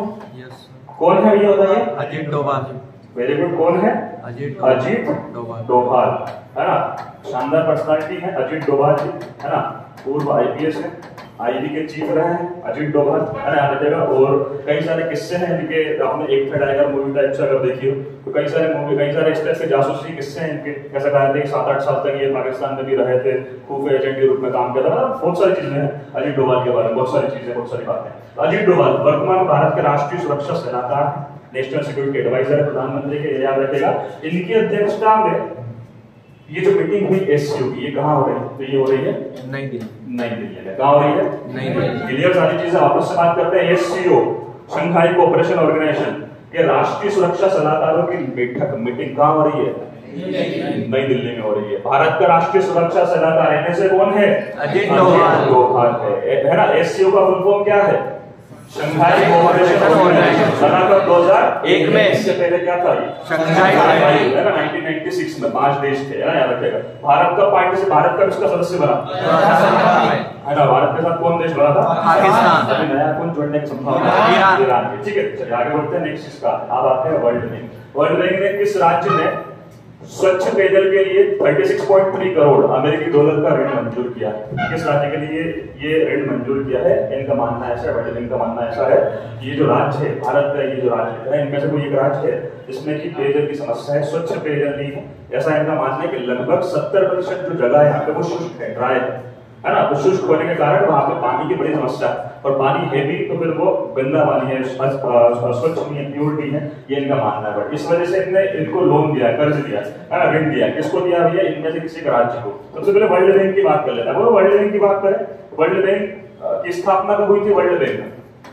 कौन है ये बताइए? अजीत डोभाल। वेरी गुड, कौन है? अजीत डोभाल, है ना। शानदार पर्सनालिटी है अजीत डोभाल जी, है ना। पूर्व IPS है, आईबी के चीफ रहे हैं अजीत डोभाल, है ना, याद रखिएगा। और कई सारे किस्से हैं इनके, आपने एक था टाइगर मूवी टाइप से अगर देखिए तो कई सारे इस तरह से जासूसी किस्से हैं इनके। कैसे कहा थे 7-8 साल तक ये पाकिस्तान में भी रहे थे, खुफिया एजेंट के रूप में काम किया था, मतलब बहुत सारी चीजें हैं अजीत डोभाल के बारे में, बहुत सारी चीजें, बहुत सारी बातें। अजीत डोभाल वर्तमान भारत के राष्ट्रीय सुरक्षा सलाहकार, नेशनल सिक्योरिटी एडवाइजर है प्रधानमंत्री के, याद रखेगा। इनकी अध्यक्षता में ये जो मीटिंग हुई एससीओ की, ये कहाँ हो रही है? तो ये हो रही है नई दिल्ली में। कहाँ हो रही है? नई दिल्ली। क्लियर सारी चीजें वापस से बात करते हैं। एससीओ शंघाई कोऑपरेशन ऑर्गेनाइजेशन के राष्ट्रीय सुरक्षा सलाहकारों की बैठक मीटिंग कहाँ हो रही है? नई दिल्ली में हो रही है। भारत का राष्ट्रीय सुरक्षा सलाहकार इनमें से कौन है? अजीत डोभाल है ना। एससीओ का फुल फॉर्म क्या है? शंघाई कोऑपरेशन ऑर्गेनाइजेशन, बना था 2001 में। इससे पहले क्या था? शंघाई है ना, 1996 में 5 देश थे, है ना, याद रखिएगा। भारत का किसका सदस्य बना? है ना। भारत के साथ कौन देश बना था? पाकिस्तान। अभी नया कौन जोड़ने की संभावना है? ईरान। ठीक है, चलिए आगे बढ़ते हैं नेक्स्ट इसका। अब आते हैं वर्ल्ड बैंक। वर्ल्ड बैंक ने किस राज्य में स्वच्छ पेयजल के लिए 36.3 करोड़ अमेरिकी डॉलर का ऋण मंजूर किया है? किस राज्य के लिए ये ऋण मंजूर किया है? इनका मानना ऐसा है, वर्ल्ड बैंक का मानना ऐसा है, ये जो राज्य है भारत का, ये जो राज्य है इनमें से कोई एक राज्य है जिसमें की पेयजल की समस्या है, स्वच्छ पेयजल नहीं है। ऐसा इनका मानना है कि लगभग 70% जो जगह है यहाँ पे वो शुष्क है, ड्राई है ना। तो शुष्क होने के कारण वहां पे पानी की बड़ी समस्या है, और पानी है भी तो फिर वो गंदा पानी है, स्वच्छ नहीं है, प्योर नहीं है, ये इनका मानना है। इस वजह से इनने इनको लोन दिया, कर्ज दिया, है ना, ऋण दिया। किसको दिया भैया? इनमें से किसी राज्य को। सबसे पहले वर्ल्ड बैंक की बात कर लेते हैं। वो वर्ल्ड बैंक की बात करें, वर्ल्ड बैंक की स्थापना कब हुई थी? वर्ल्ड बैंक,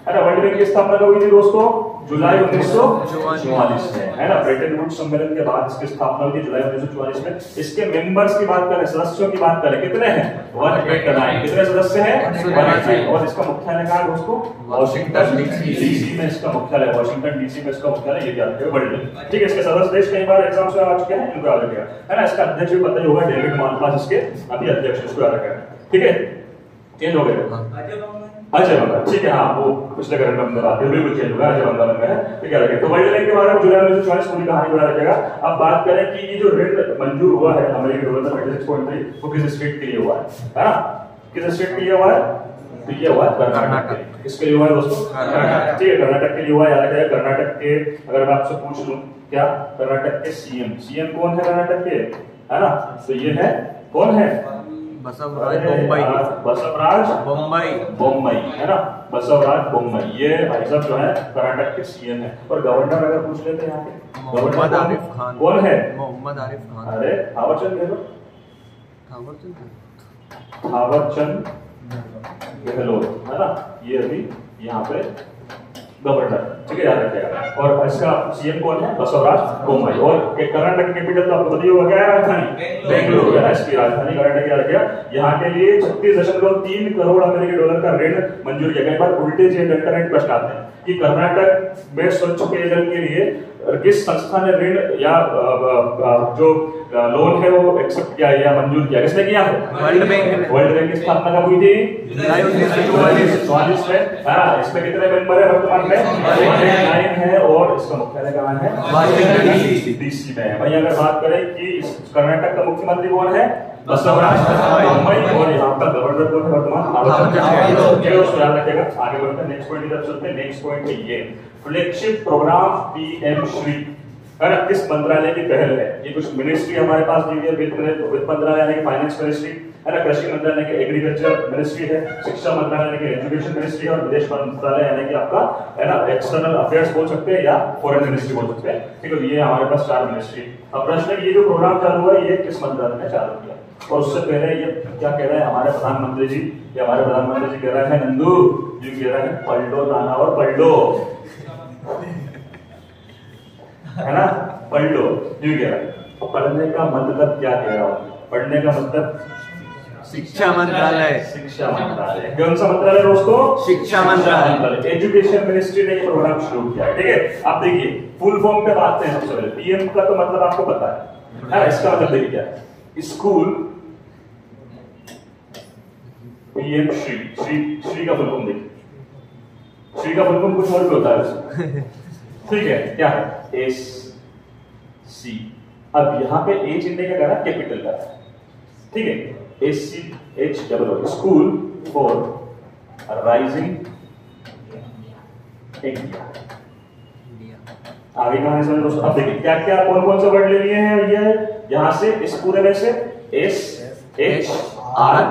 है ना, वर्ल्ड बैंक की स्थापना कब हुई थी दोस्तों? जुलाई 1944 में, है ना। ब्रेटन वुड्स सम्मेलन के बाद इसकी स्थापना हुई थी जुलाई 1944 में। इसके मेंबर्स की बात करें, सदस्यों की बात करें, कितने हैं? 189। कितने सदस्य हैं? 189। और इसका मुख्यालय कहाँ है दोस्तों? वॉशिंगटन डीसी में इसका मुख्यालय, वॉशिंगटन डीसी में इसका मुख्यालय, ये याद रखिए वर्ल्ड बैंक। ठीक है, इसके सदस्य देश कई बार एग्जाम्स में आ चुके हैं, इनको याद रखिएगा, है ना। इसका अध्यक्ष भी पता ही होगा, डेविड मालपास इसके अभी अध्यक्ष, इसको याद रखिएगा। ठीक है, चेंज हो गए अजय बंगा, ठीक है, हाँ वो पिछले करंट में बात है, बिल्कुल चेंज होगा, अजय बंगा में है। ठीक है, तो वर्ल्ड बैंक के बारे में जुलाई 1944 पूरी कहानी बता रखिएगा। अब बात करें कि ये जो ऋण मंजूर हुआ है अमेरिकी डॉलर का 36.3, वो किस स्टेट के लिए हुआ है ना? किस स्टेट के लिए हुआ है? तो ये हुआ है कर्नाटक। किसके लिए हुआ है दोस्तों? कर्नाटक। ठीक है, कर्नाटक के लिए हुआ है, याद रखिएगा। कर्नाटक के, अगर मैं आपसे पूछ लूं क्या कर्नाटक के सीएम कौन है कर्नाटक के, है ना? तो ये है, कौन है? बसवराज बोम्मई, है ना, बसवराज बोम्मई। ये भाई साहब जो है कर्नाटक के सीएम है। और गवर्नर अगर पूछ लेते हैं यहाँ के, मोहम्मद आरिफ खान। कौन है? मोहम्मद आरिफ खान। अरे थावरचंद गहलोत, है ना, ये अभी यहाँ पे गवर्नर। ठीक है, याद रखिएगा। और इसका सीएम कौन है? बसवराज बोम्मई। और कर्नाटक कैपिटल तो आपको पता ही होगा, क्या है? राजधानी बेंगलुरु, है ना, इसकी राजधानी कर्नाटक, याद रखिएगा। यहाँ के लिए 36.3 करोड़ अमेरिकी डॉलर का ऋण मंजूर किया गया। बार उल्टे से इंटरनेट प्रश्न आते हैं कि कर्नाटक में स्वच्छ पेयजल के लिए किस संस्था ने ऋण या जो लोन है वो एक्सेप्ट किया या मंजूर किया? किसने किया है? World bank. वर्ल्ड बैंक की स्थापना कब हुई थी? जुलाई 1944 में। हाँ, इसमें कितने मेंबर है वर्तमान में? 189 है। और इसका मुख्यालय कहाँ है? वॉशिंगटन डीसी में है। भाई अगर बात करें कि कर्नाटक का मुख्यमंत्री कौन है? बसवराज बोम्मई। और यहाँ का गवर्नर कौन है वर्तमान? ये उसको याद रखिएगा। आगे बढ़ते हैं, नेक्स्ट पॉइंट की तरफ चलते हैं। नेक्स्ट पॉइंट है ये फ्लैगशिप प्रोग्राम पीएम श्री, है ना, किस मंत्रालय की पहल है? ये कुछ मिनिस्ट्री हमारे पास दी हुई है, वित्त मंत्रालय यानी कि फाइनेंस मिनिस्ट्री, है ना, कृषि मंत्रालय की एग्रीकल्चर मिनिस्ट्री है, शिक्षा मंत्रालय यानी कि एजुकेशन मिनिस्ट्री है, और विदेश मंत्रालय यानी कि आपका, है ना, एक्सटर्नल अफेयर्स बोल सकते हैं या फॉरेन मिनिस्ट्री बोल सकते हैं। ठीक है, ये हमारे पास 4 मिनिस्ट्री। अब प्रश्न है कि ये जो प्रोग्राम चालू हुआ है ये किस मंत्रालय ने चालू किया? और उससे पहले ये क्या कह रहे हैं हमारे प्रधानमंत्री जी? ये हमारे प्रधानमंत्री जी कह रहे हैं, नंदू जी कह रहे हैं, पलटो नाना और पलटो, है ना, पलटो जी कह रहे हैं। पढ़ने का मतलब क्या कह रहा हूँ? पढ़ने का मतलब शिक्षा मंत्रालय। शिक्षा मंत्रालय कौन सा मंत्रालय दोस्तों? शिक्षा मंत्रालय। एजुकेशन मिनिस्ट्री ने ये प्रोग्राम शुरू किया है। ठीक है, आप देखिए फुल फॉर्म पे बात करें। सबसे पहले पीएम का तो मतलब आपको पता है, इसका मतलब देखिए क्या है? स्कूल, पीएम श्री, श्री का फुल फॉर्म देखिए, श्री का फुल फॉर्म कुछ और भी होता है। ठीक है, क्या है? S C. अब यहाँ पे ए चिन्ह क्या करा? कैपिटल का। ठीक है, S C H double O, school for rising India. आगे कहानी समझ दोस्तों। अब देखिए क्या क्या कौन कौन से वर्ड ले लिए हैं ये यहां से, इस पूरे में से SHRI,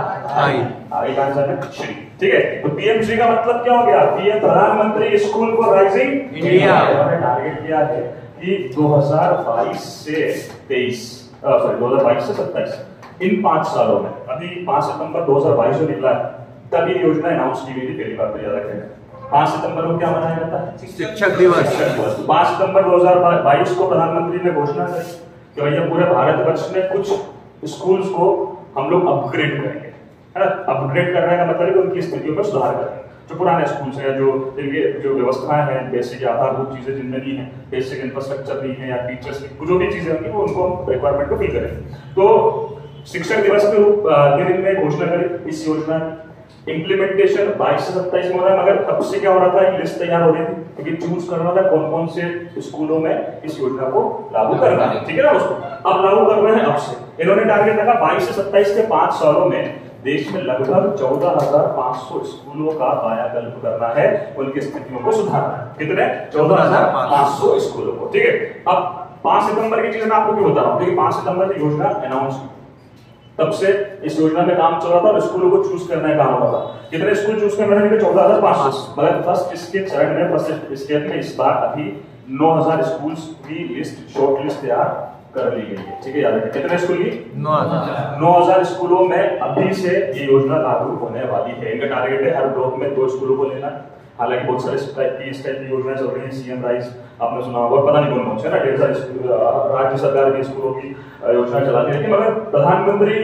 आगे कहानी समझ श्री। ठीक है, तो पीएम श्री का मतलब क्या हो गया? पीएम प्रधानमंत्री स्कूल फॉर राइजिंग इंडिया। उन्होंने टारगेट किया है कि 2022 से 27 इन 5 सालों में, अभी 5 सितंबर 2022 को निकला है, तब ये योजना अनाउंस की गई थी पहली बार। तो याद रखें 5 सितंबर को क्या मनाया जाता है? शिक्षक दिवस। 5 सितंबर 2022 को प्रधानमंत्री ने घोषणा की कि भैया पूरे भारतवर्ष में कुछ स्कूल्स को हम लोग अपग्रेड करेंगे, है ना। अपग्रेड करने का मतलब है कि उनकी स्थितियों में सुधार करेंगे। जो पुराने स्कूल्स हैं, जो व्यवस्थाएं हैं, बेसिक आधारभूत चीजें जिनमें नहीं है, बेसिक इंफ्रास्ट्रक्चर नहीं है या टीचर्स की जो भी चीजें होंगी वो उनको रिक्वायरमेंट को फिल करेंगे। तो शिक्षक दिवस के रूप के दिन में घोषणा करी इस योजना की। इम्प्लीमेंटेशन 22 से 27 में हो रहा है, मगर तब से क्या हो रहा था, लिस्ट तैयार हो रही थी क्योंकि चूज करना था कौन कौन से स्कूलों में इस योजना को लागू करना है। ठीक है ना दोस्तों, अब लागू कर रहे हैं अब से। इन्होंने टारगेट रखा 22 से 27 के 5 सालों में देश में लगभग 14,500 स्कूलों का कायाकल्प करना है, उनकी स्थितियों को सुधारना है। कितने? 14,500 स्कूलों को। ठीक है, अब 5 सितंबर की चीज मैं आपको क्यों बता रहा हूं, क्योंकि 5 सितंबर की योजना अनाउंस की, तब से इस योजना में काम चल रहा था और स्कूलों को चूज करना है काम हो रहा था। कितने स्कूल चूज करना है? 14,500। मगर फर्स्ट इसके चरण में, फर्स्ट स्टेप में इस बार अभी 9,000 स्कूल्स की लिस्ट, शॉर्ट लिस्ट तैयार कर ली गई है। ठीक है, याद रखिए कितने स्कूल की? 9,000 स्कूलों में अभी से ये योजना लागू होने वाली है। इनका टारगेट है हर ब्लॉक में 2 स्कूलों को लेना। हालांकि बहुत सारे इस टाइप की योजनाएं चल रही है, सीएम राइज आपने सुना होगा, पता नहीं कौन कौन से ना, ढेर सारे राज्य सरकार भी स्कूलों की योजना चलाती है। मगर प्रधानमंत्री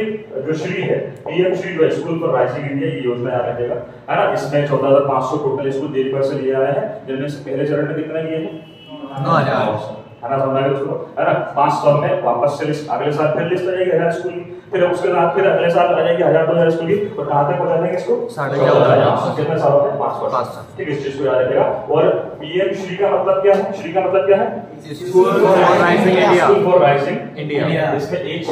जो श्री है, पीएम श्री जो स्कूल फॉर राइजिंग इंडिया, ये योजना याद रखेगा, है ना। इसमें 14,500 टोटल स्कूल देश भर से लिए आ रहे हैं, जिनमें से पहले चरण में कितना लिए हैं? 9,000, है ना। समझा गया उसको, है ना। 5 साल में वापस से लिस्ट, अगले साल फिर लिस्ट आ जाएगी 1,000 स्कूल की, फिर उसके बाद फिर अगले साल आ जाएगी 1,000-2,000 स्कूल की, और कहां तक पहुंचा देंगे इसको? 14,500। कितने सालों में? 5 वर्ष। ठीक है, इस चीज को याद रखेगा। और पीएम श्री का मतलब क्या है? श्री का मतलब क्या है? School for rising India. School for rising India. इसमें एच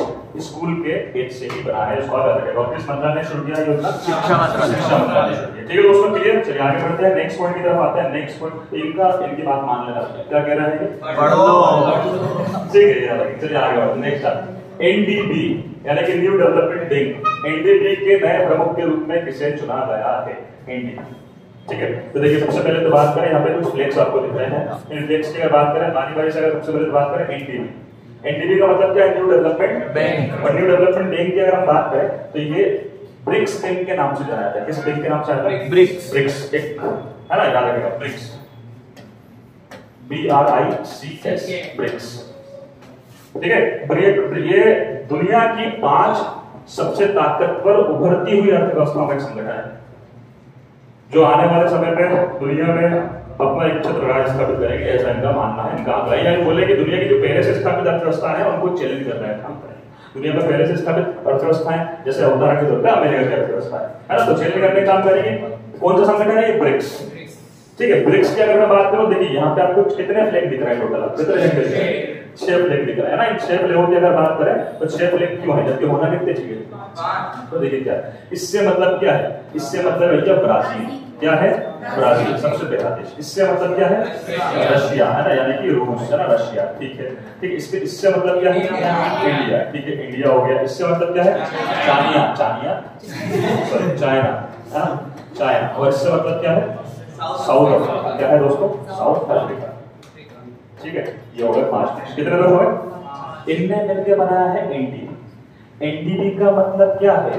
स्कूल के एच से ही बना है, इसको याद रखेगा। और किस मंत्रालय ने शुरू किया योजना? शिक्षा मंत्रालय। ठीक है दोस्तों, क्लियर। चलिए आगे बढ़ते हैं, नेक्स्ट पॉइंट की तरफ आते हैं। नेक्स्ट पॉइंट इनकी बात मान लेना, क्या कह रहा है ये? पढ़ लो। ठीक है, याद रखिए। चलिए आगे बढ़ते हैं। नेक्स्ट एनडीबी यानी कि न्यू डेवलपमेंट बैंक। एनडीबी के नए प्रमुख के रूप में किसे चुना गया है? एनडीबी। ठीक है, तो देखिए सबसे पहले तो बात करें, यहाँ पे कुछ फ्लेक्स आपको दिख रहे हैं। इन फ्लेक्स की अगर बात करें, बारी से अगर सबसे पहले बात करें एनडीबी। एनडीबी का मतलब क्या है? New development bank. और न्यू डेवलपमेंट बैंक की अगर हम बात करें तो ये ब्रिक्स बैंक के नाम से जाना जाता है। किस बैंक के नाम से जाता है? ब्रिक्स। ब्रिक्स एक, है ना, याद रखिएगा, ब्रिक्स, BRICS, ब्रिक्स। ठीक है, ये दुनिया की 5 सबसे ताकतवर उभरती हुई अर्थव्यवस्थाओं का एक संगठन है, जो आने वाले समय में दुनिया में अपना एक छत्रराज स्थापित करेंगे, ऐसा इनका मानना है। इनका आग्रह है, बोले कि दुनिया की जो पहले से स्थापित अर्थव्यवस्था है उनको चैलेंज करना है, काम करें। दुनिया में पहले से स्थापित अर्थव्यवस्थाएं जैसे अवतारा की अमेरिका की अर्थव्यवस्था है ना, तो चैलेंज करने का काम करेंगे। कौन सा संगठन है? ये ब्रिक्स। ठीक है, ब्रिक्स की अगर मैं बात करूं, देखिए यहाँ पे आपको कितने फ्लैग दिख रहे हैं टोटल? कितने फ्लैग दिख रहे हैं? 6 फ्लैग दिख रहा है ना। इन 6 फ्लैगों की अगर बात करें तो 6 फ्लैग क्यों है, जबकि होना कितने चाहिए? 5। तो देखिए क्या इससे मतलब क्या है? इससे मतलब है क्या? ब्राजील। क्या है? ब्राजील सबसे पहला देश। इससे मतलब क्या है? रशिया, है ना, यानी कि रूस, है ना, रशिया। ठीक है, ठीक। इससे मतलब क्या है? इंडिया। ठीक है, इंडिया हो गया। इससे मतलब क्या है? चाइना, है ना, चाइना। और इससे मतलब क्या है? South Africa. क्या है दोस्तों? South Africa. ठीक है, ये हो गए 5। कितने लोग हो गए? इनने मिलकर बनाया है एनडीबी। एनडीबी का मतलब क्या है?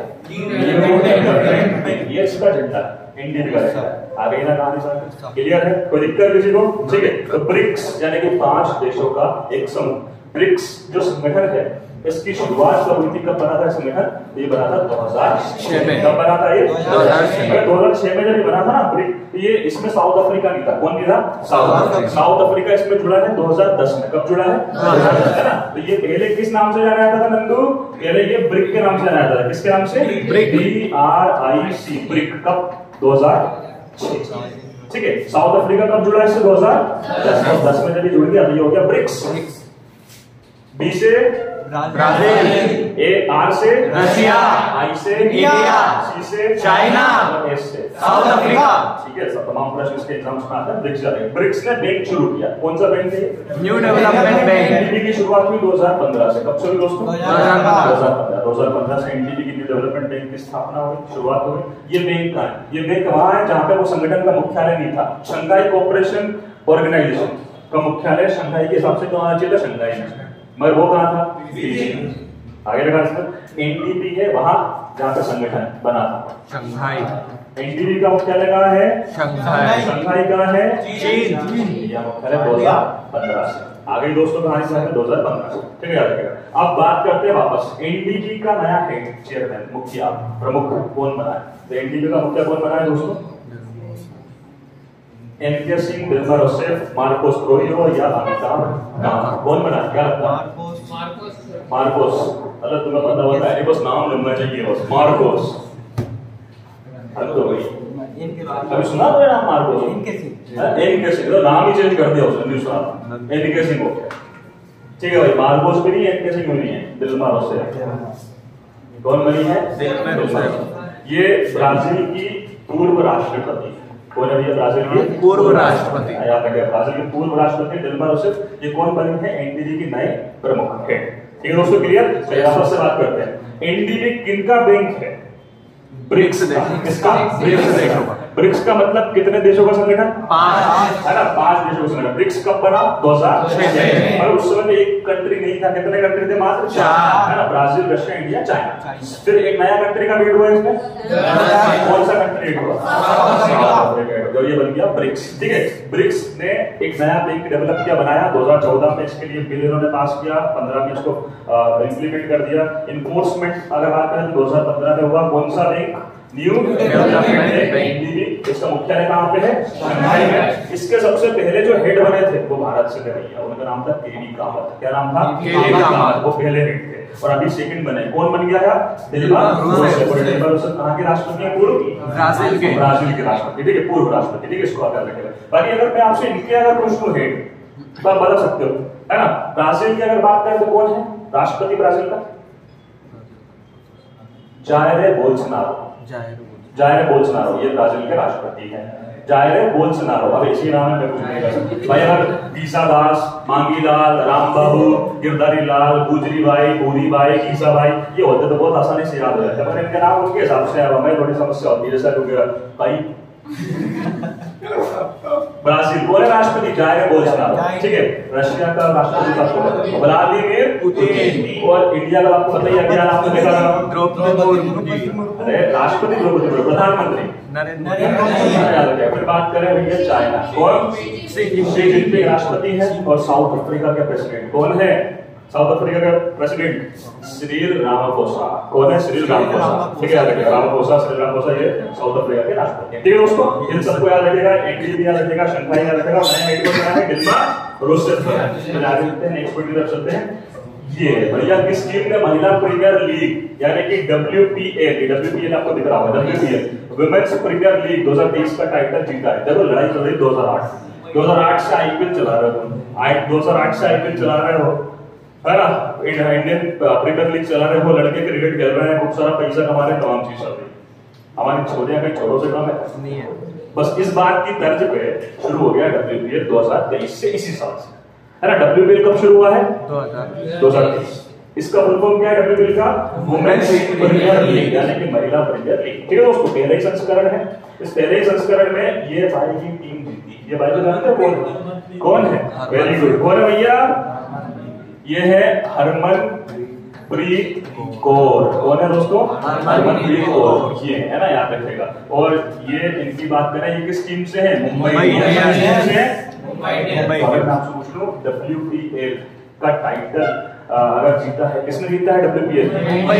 ये इसका झंडा एनडीबी का झंडा। आ गई ना कहानी समझ? क्लियर है? कोई दिक्कत किसी को? ठीक है, तो ब्रिक्स यानी कि 5 देशों का एक समूह। ब्रिक्स जो संगठन है, इसकी शुरुआत कब हुई थी? कब बना था संगठन? ये बना था 2006 में। कब बना था ये? 2006 में। जब ये बना था ना ब्रिक, ये इसमें साउथ अफ्रीका नहीं था। कौन नहीं था? साउथ अफ्रीका इसमें जुड़ा है 2010 में। कब जुड़ा है? 2010, है ना। तो ये पहले किस नाम से जाना जाता था नंदू? पहले ये ब्रिक के नाम से जाना जाता था। किसके नाम से? BRIC, brick. कब? 2006। ठीक है, साउथ अफ्रीका कब जुड़ा इससे? 2010 में। जब ये जुड़ गया तो ये हो गया ब्रिक्स। बी से ब्राजील, ए आर से रशिया, आई से इंडिया, सी से चाइना, और एस से साउथ अफ्रीका। ठीक है, सब तमाम प्रश्न इसके एग्जाम्स में आते हैं। ब्रिक्स जा रहे हैं। ब्रिक्स ने बैंक शुरू किया, कौन सा बैंक है? New development bank. एनडीबी की शुरुआत हुई 2015 से। कब से हुई दोस्तों? 2015 से एनडीबी की न्यू डेवलपमेंट बैंक की स्थापना हुई, शुरुआत हुई। ये बैंक का है, ये बैंक वहां है जहां पे वो संगठन का मुख्यालय नहीं था। शंघाई कोऑपरेशन ऑर्गेनाइजेशन का मुख्यालय शंघाई के हिसाब से कहाँ आना चाहिए था? शंघाई में, मगर वो कहाँ था? आगे लगा इसमें एनडीबी है वहां जहां पे संगठन बना था। शंघाई। एनडीबी का मुख्यालय कहाँ है? शंघाई। शंघाई कहाँ है? चीन। यह मुख्यालय 2015 से। आगे दोस्तों कहानी से 2015 से। ठीक है, याद रखिएगा। अब बात करते हैं वापस एनडीबी का नया हेड, चेयरमैन, मुखिया, प्रमुख कौन बना है? तो एनडीबी का मुखिया कौन बना है दोस्तों? एनके सिंह, दिलमा रोसेफ, मार्कोस ट्रोहियो या अमिताभ कांत। कौन बना है? क्या लगता है? मार्कोस। अगर तुम्हें पता होता है बस नाम लंबा चाहिए, बस मार्कोस। तो अभी सुना तो नाम मार्कोस? एनके सिंह तो नाम ही चेंज कर दिया उसने, नहीं सुना? एनके सिंह हो गया। ठीक है भाई, मार्कोस भी नहीं है, एनके सिंह भी नहीं है, दिलमा रोसेफ। कौन बनी है? दिलमा रोसेफ। ये ब्राजील की पूर्व राष्ट्रपति। कौन है? ब्राजील की पूर्व राष्ट्रपति। याद रखिए, ब्राजील के पूर्व राष्ट्रपति दिलमा रोसेफ। ये कौन बने थे? एनडीबी के नए प्रमुख है। ठीक है दोस्तों, क्लियर? वापस से बात करते हैं। एनडीबी किनका बैंक है? ब्रिक्स। किसका? ब्रिक्स देशों का। ब्रिक्स का मतलब कितने देशों का संगठन? 5 है ना, 5 देशों का संगठन। ब्रिक्स कब बना? 2006 और उस समय में एक कंट्री नहीं था। कितने कंट्री थे? मात्र 4, है ना, ब्राजील, रशिया, इंडिया, चाइना। फिर एक नया कंट्री का ऐड हुआ इसमें। कौन सा कंट्री ऐड हुआ? साउथ अफ्रीका, जो ये बन गया ब्रिक्स। ठीक है, ब्रिक्स ने एक नया बैंक डेवलप किया, बनाया 2014 में। इसके लिए बिल इन्होंने पास किया, 15 में इसको इंप्लीमेंट कर दिया। इन्फोर्समेंट अगर बात करें तो 2015 में हुआ। कौन सा बैंक? New development bank. इसका मुख्यालय कहाँ पे है? शंघाई में। इसके सबसे पहले जो हेड बने थे वो भारत से थे भैया, उनका नाम था केवी कामत। क्या नाम था? केवी कामत। वो पहले हेड थे और अभी सेकंड बने। कौन बन गया है? दिलमा रोसेफ। दिलमा रोसेफ कहाँ के राष्ट्रपति हैं? पूर्व ब्राजील के राष्ट्रपति। ठीक है, पूर्व राष्ट्रपति। ठीक है, इसको याद रखिएगा। बाकी अगर मैं आपसे इनके अगर पूछूं हेड तो आप बता सकते हो, है ना। ब्राजील की अगर बात करें तो कौन है राष्ट्रपति ब्राजील का? Jair Bolsonaro. जायर बोल्सोनारो ये ब्राजील के राष्ट्रपति हैं। Jair Bolsonaro. अब इसी नाम में कुछ नहीं कर सकते भाई। अगर गीसा दास, मांगी लाल, राम बाबू, गिरधारी लाल, गुजरी by, Bhuri Bai, Giza by ये होते तो बहुत आसानी से याद हो जाते, पर इनके नाम उनके हिसाब से अब हमें थोड़ी समस्या होती है। जैसा भाई ब्राजील कौन है राष्ट्रपति? Jair Bolsonaro. ठीक है, रशिया का राष्ट्रपति व्लादिमीर पुतिन। और इंडिया का आपको पता ही है, क्या नाम देखा? द्रौपदी मुर्मू जी। अरे राष्ट्रपति द्रौपदी मुर्मू, प्रधानमंत्री नरेंद्र मोदी। फिर बात करें भैया चाइना। कौन? शी जिनपिंग राष्ट्रपति है। और साउथ अफ्रीका के प्रेसिडेंट कौन है? साउथ अफ्रीका का प्रेसिडेंट सिरिल रामाफोसा। कौन है? Cyril Ramaphosa. ठीक है, रामाफोसा, सिरिल रामाफोसा ये साउथ अफ्रीका के राष्ट्रपति। ठीक है दोस्तों, इन सबको याद रखिएगा। एनडीबी याद रखिएगा, शंघाई याद रखिएगा। नया हेड बना है दिलमा रोसेफ। चलिए आगे चलते हैं, नेक्स्ट पॉइंट की तरफ चलते हैं। ये भैया किस टीम ने महिला प्रीमियर लीग यानी कि WPL आपको दिख रहा होगा, WPL वुमेन्स प्रीमियर लीग 2023 का टाइटल जीता है। देखो लड़ाई चल रही 2008 से आईपीएल चला रहे हो, 2008 से आईपीएल चला रहे हो, है ना। इंडियन प्रीमियर लीग चला रहे हो, लड़के क्रिकेट खेल रहे हैं, खूब सारा पैसा कमा रहे हैं, तमाम चीज चल रही है। हमारी छोरियां कहीं छोरों से कम है? बस इस बात की तर्ज पे शुरू हो गया WPL 2023 से, इसी साल से, है ना। WPL कब शुरू हुआ है? 2023। इसका फुल फॉर्म क्या है WPL का? वुमेन्स प्रीमियर लीग यानी कि महिला प्रीमियर लीग। ठीक है दोस्तों, पहले ही संस्करण है। इस पहले ही संस्करण में ये भाई की टीम जीती। ये भाई को जानते हो कौन है? Very good. कौन है भैया? ये है हरमनप्रीत कौर। कौन है दोस्तों? हरमनप्रीत कौर। ये है ना, याद रखिएगा। और ये इनकी बात करें, ये किस टीम से है? मुंबई इंडियंस से। अगर मैं आपसे पूछ लूं WPL का टाइटल अगर जीता है, किसने जीता है WPL? मुंबई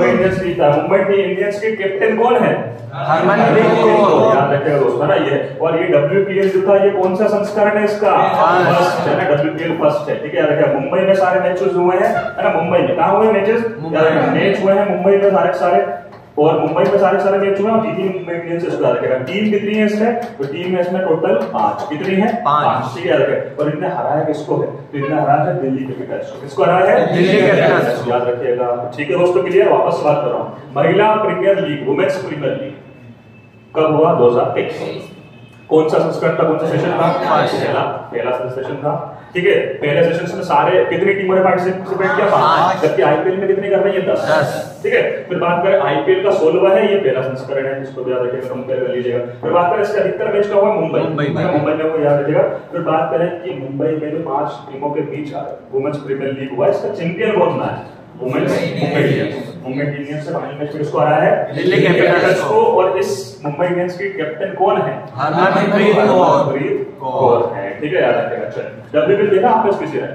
इंडियंस जीता है। मुंबई इंडियंस के कैप्टन कौन है? हरमनप्रीत कौर। याद रखिएगा दोस्तों ना ये। और ये WPL जो था ये कौन सा संस्करण है इसका? फर्स्ट है ना, WPL फर्स्ट है। ठीक है, याद रखिएगा। मुंबई में सारे मैचेस हुए हैं, है ना। मुंबई में कहाँ हुए मैचेस? मैच हुए हैं मुंबई में सारे। और मुंबई में सारे मैच हुए और जीती मुंबई इंडियंस से इसको याद रखेगा। टीम कितनी है इसमें? तो टीम है इसमें टोटल 5। कितनी है? 5। ठीक है, याद रखेगा। और इनने हराया किसको है? तो इनने हराया है दिल्ली कैपिटल्स को। किसको हराया है? दिल्ली कैपिटल्स, याद रखिएगा। ठीक है दोस्तों, क्लियर? वापस बात कर रहा हूँ, महिला premier league, women's premier league कब हुआ? 2023। कौन सा संस्करण था? कौन सा सेशन था? पहला सेशन था। ठीक है, पहले सेशन में सारे कितनी टीमों ने पार्टिसिपेट किया? 5। जबकि आईपीएल में कितने कर रहे हैं? 10। ठीक है, फिर बात करें आईपीएल का 16वां है, ये पहला संस्करण है, इसको याद रखिएगा, कंपेयर कर लीजिएगा। फिर बात करें इसका अधिकतर मैच का हुआ मुंबई में, वो याद रखिएगा। फिर बात करें कि मुंबई में जो 5 टीमों के बीच वुमेन्स प्रीमियर लीग हुआ, इसका चैंपियन कौन है? वुमेन्स मुंबई इंडियंस से फाइनल मैच में किसको हराया है? दिल्ली कैपिटल्स को। और इस मुंबई इंडियंस की कैप्टन कौन है? हरमनप्रीत कौर है। ठीक है, याद रखिएगा। चल, डब्ल्यूपीएल देखा आपने किसी ने?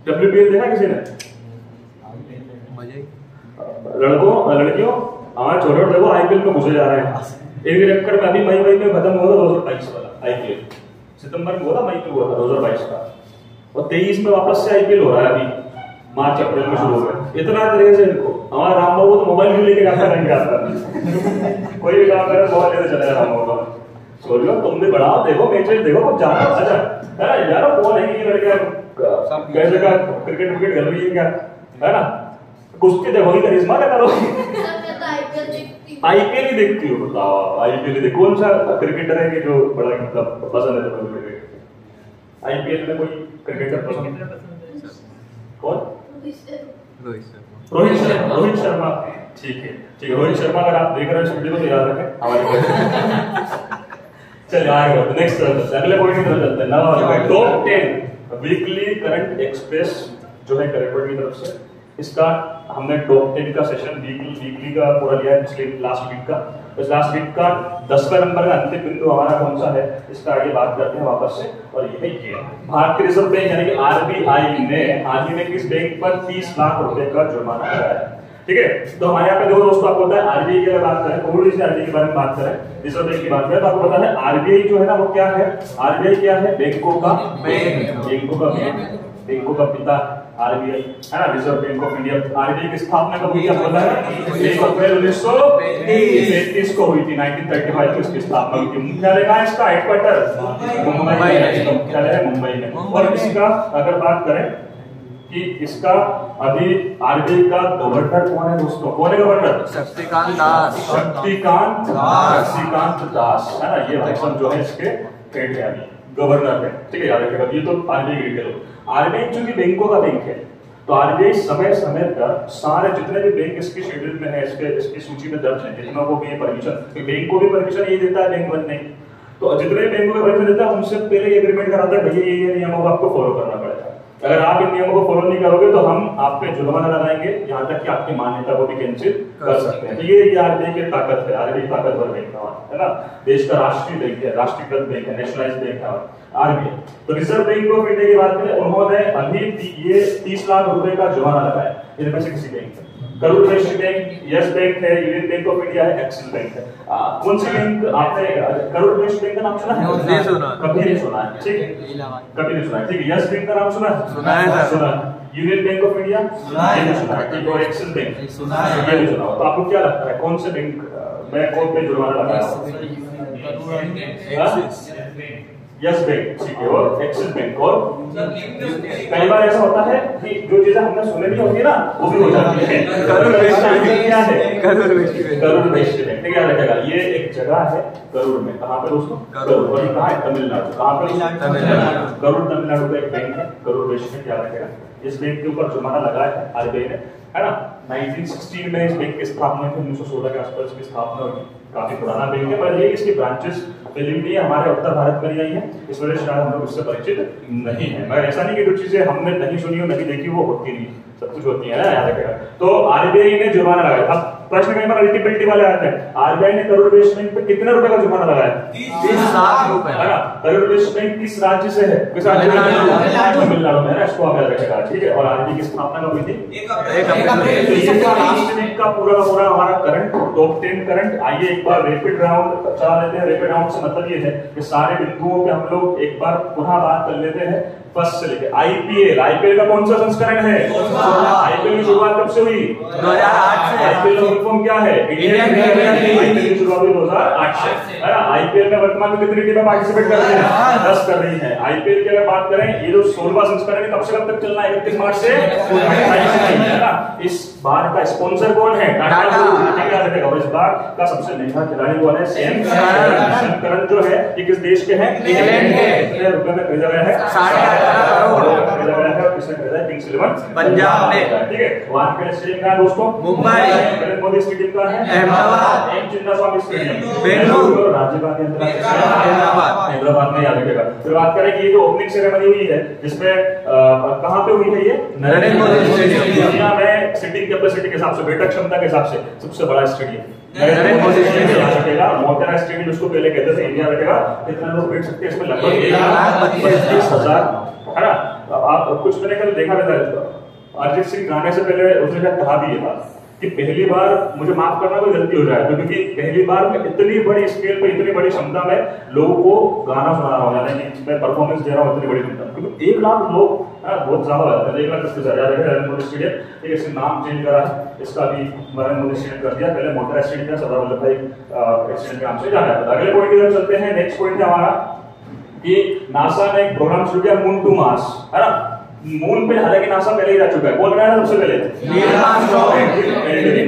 डब्ल्यूपीएल देखा किसी ने? लड़कों लड़कियों हमारे छोटे देखो आईपीएल में घुसे जा रहे हैं। इनके चक्कर में अभी मई में खत्म हुआ था 2022 वाला आईपीएल, सितंबर में हुआ था, मई में हुआ था 2022 का, और 23 में वापस से आईपीएल हो रहा है। अभी मार्च अप्रैल में शुरू हो गया। इतना तरह से इनको हमारा राम बाबू तो मोबाइल भी लेके आता नहीं आता कोई भी काम करे मोबाइल लेके चला राम बाबू का। सोचो तुम भी बढ़ाओ, देखो मैचेस देखो, कुछ जाना अच्छा है ना यार। कौन है ये लड़के कैसे का क्रिकेट विकेट कर रही है क्या, है ना? कुश्ती देखोगी, करिश्मा क्या करोगी? आईपीएल ही देखती हो? बताओ, आईपीएल ही कौन सा क्रिकेटर है कि जो बड़ा मतलब पसंद है तुम्हें? आईपीएल में कोई क्रिकेटर पसंद है? कौन? रोहित शर्मा। ठीक है, ठीक है, रोहित शर्मा अगर आप देख रहे हैं वीडियो तो याद रखें हमारे। चलिए आगे नेक्स्ट अगले पॉइंट की तरफ चलते हैं। Now top 10 weekly current express जो है करेक्ट की तरफ से, इसका हमने टॉप 10 का सेशन वीकली का पूरा लिया है पिछले लास्ट वीक का। इस लास्ट वीक का 10वां नंबर का अंतिम बिंदु हमारा कौन सा है, इसका आगे बात करते हैं वापस से। और ये है ये भारतीय रिजर्व बैंक यानी कि आरबीआई ने हाल ही में किस बैंक पर 30 लाख रुपए का जुर्माना लगाया है। ठीक है, तो हमारे यहाँ पे दो दोस्तों आपको पता है आरबीआई की अगर बात करें, थोड़ी सी आरबीआई के बारे में बात करें, रिजर्व बैंक की बात करें, तो आपको पता है आरबीआई जो है ना वो क्या है? आरबीआई क्या है? बैंकों का बैंकों का पिता आरबीआई है ना, reserve bank of India. RBI की स्थापना कब हुई आपको पता है? 1 अप्रैल 1933 को हुई थी। 1935 में इसकी स्थापना हुई थी। मुख्यालय कहाँ है इसका? हेडक्वार्टर मुंबई में, मुख्यालय है मुंबई में। और इसका अगर बात करें कि इसका अभी आरबीआई का गवर्नर कौन है दोस्तों? कौन है गवर्नर? शक्तिकांत दास है ना, ये भाई साहब जो है इसके हेड है, अभी गवर्नर है। ठीक है, याद रखिएगा। ये तो आरबीआई की डिटेल। आरबीआई चूंकि बैंकों का बैंक है, तो आरबीआई समय समय पर सारे जितने भी बैंक इसके शेड्यूल में है, इसकी सूची में दर्ज है, जितना को भी परमिशन, बैंक को भी परमिशन ये देता है बैंक बनने, तो जितने बैंकों को परमिशन देता है उनसे पहले एग्रीमेंट कराता है, भैया ये नियमों को आपको फॉलो करना पड़ेगा। अगर आप इन नियमों को फॉलो नहीं करोगे तो हम आप पे जुर्माना लगाएंगे, यहाँ तक कि आपकी मान्यता को भी कैंसिल कर सकते हैं। तो ये आरबीआई की ताकत है, आरबीआई ताकतवर बैंक है ना, देश का राष्ट्रीय बैंक है, राष्ट्रीयकृत बैंक है, नेशनलाइज्ड बैंक है आरबीआई। तो रिजर्व बैंक ऑफ इंडिया की बात करें, उन्होंने अभी ये 30 लाख रुपए का जुर्माना लगाया इनमें से किसी बैंक पर। Karur Vysya bank, yes bank है, यूनियन बैंक ऑफ इंडिया है, एक्सिस बैंक है। कौन सी बैंक आपने करूर वैश्य बैंक का नाम सुना है? कभी नहीं सुना है। ठीक है, कभी नहीं सुना है। ठीक है, यस बैंक का नाम सुना है? सुना है। यूनियन बैंक ऑफ इंडिया सुना है। ठीक है, और एक्सिस बैंक सुना है, ये नहीं सुना। तो आपको क्या लगता है कौन से बैंक कौन पे जुर्माना लगाया? यस बैंक, ठीक है, और एक्सिस बैंक। और कई बार ऐसा होता है कि जो चीजें हमने सुनी नहीं होती ना वो भी हो जाती है। करूर वैश्य बैंक, ठीक है, रखेगा। ये एक जगह है करूर में, कहाँ पे दोस्तों? करूर। और ये कहाँ है? तमिलनाडु। कहाँ पे? तमिलनाडु। करूर तमिलनाडु का एक बैंक है, करूर वैश्य बैंक, क्या रखेगा। इस बैंक के ऊपर जुर्माना लगाया है आरबीआई ने, है ना। 1916 में इस बैंक की स्थापना हुई, 1916 के आसपास इसकी स्थापना हुई। काफी पुराना बैंक है, पर ये इसकी ब्रांचेस फिलिपीन हमारे उत्तर भारत में आई है, इस वजह से शायद हम लोग उससे परिचित नहीं है। मगर ऐसा नहीं कि जो चीजें हमने नहीं सुनी हो, नहीं देखी, वो होती नहीं, सब कुछ होती है ना, याद रखेगा। तो आरबीआई ने जुर्माना लगाया। अब प्रश्न कई बार अल्टीमेटली वाले आते हैं, आरबीआई ने करूर वैश्य बैंक पे कितने रुपए का जुर्माना लगाया? 30 लाख रुपए, है ना। करूर वैश्य बैंक किस राज्य से है? किस राज्य? तमिलनाडु में, है ना, इसको आप याद रखेगा। ठीक है, और आरबीआई की स्थापना कब हुई थी? 1 अप्रैल। तो ये लास्ट वीक का पूरा हमारा करंट टॉप 10 करंट। आइए एक बार रैपिड राउंड चला लेते हैं। रैपिड राउंड से मतलब ये है कि सारे बिंदुओं पे हम लोग एक बार पुनः बात कर लेते हैं फर्स्ट से लेके आईपीएल, आईपीएल का कौन सा संस्करण है? आईपीएल की शुरुआत कब से हुई? 2008 से। आईपीएल का फुल फॉर्म क्या है? Indian premiere league. आईपीएल की शुरुआत हुई 2008 से, है ना? आईपीएल में वर्तमान में कितनी टीमें पार्टिसिपेट कर रही हैं? 10 कर रही हैं। आईपीएल की अगर बात करें, ये जो 16वां संस्करण है कब से कब तक चलना है? 31 मार्च से 28 तक, है ना? इस बार का स्पॉन्सर कौन है? टाटा ग्रुप। याद रखेगा। और इस बार का सबसे महंगा खिलाड़ी कौन है? सैम करन जो है ये किस देश के हैं? इंग्लैंड के। कितने रुपए में खरीदा गया है? 18.5 करोड़ खरीदा गया है। और किसने खरीदा है? किंग्स इलेवन पंजाब ने। ठीक है। वहां के स्टेडियम का दोस्तों मुंबई। नरेंद्र मोदी स्टेडियम का है अहमदाबाद। M Chinnaswamy stadium Bengaluru. राज्यपाल के अंदर हैदराबाद में। याद रखेगा। फिर बात करें कि ये जो ओपनिंग सेरेमनी हुई है जिसमें कहां पे हुई है? ये नरेंद्र मोदी स्टेडियम। दुनिया में सीटिंग कैपेसिटी के हिसाब से, बैठक क्षमता के हिसाब से सबसे बड़ा स्टेडियम नरेंद्र मोदी स्टेडियम। याद रखेगा। मोटेरा स्टेडियम जिसको पहले कहते थे इंडिया रखेगा। कितना लोग बैठ सकते हैं इसमें? लगभग 1,32,000, है ना? आप कुछ मैंने कल देखा था, अरिजीत सिंह गाने से पहले उसने क्या कहा भी है कि पहली बार, मुझे माफ करना कोई गलती हो जाए तो, क्योंकि पहली बार में इतनी बड़ी स्केल पे, इतनी बड़ी क्षमता में लोगों को गाना सुना रहा हूँ, यानी कि मैं परफॉर्मेंस दे रहा हूँ इतनी बड़ी क्षमता, क्योंकि 1 लाख लोग बहुत ज्यादा हो जाते हैं। 1,30,000 नरेंद्र मोदी स्टेडियम। ठीक है, इसने नाम चेंज करा है, इसका भी नरेंद्र मोदी स्टेडियम कर दिया। पहले मोटेरा स्टेडियम था, सरदार वल्लभ भाई स्टेडियम के नाम से जाना जाता था। अगले पॉइंट की तरफ चलते हैं। नेक्स्ट पॉइंट है हमारा कि नासा ने एक प्रोग्राम शुरू किया, मून टू मार्स, है ना? मून पे हालांकि नासा पहले ही जा चुका है। बोल रहा है सबसे पहले नील आर्मस्ट्रांग।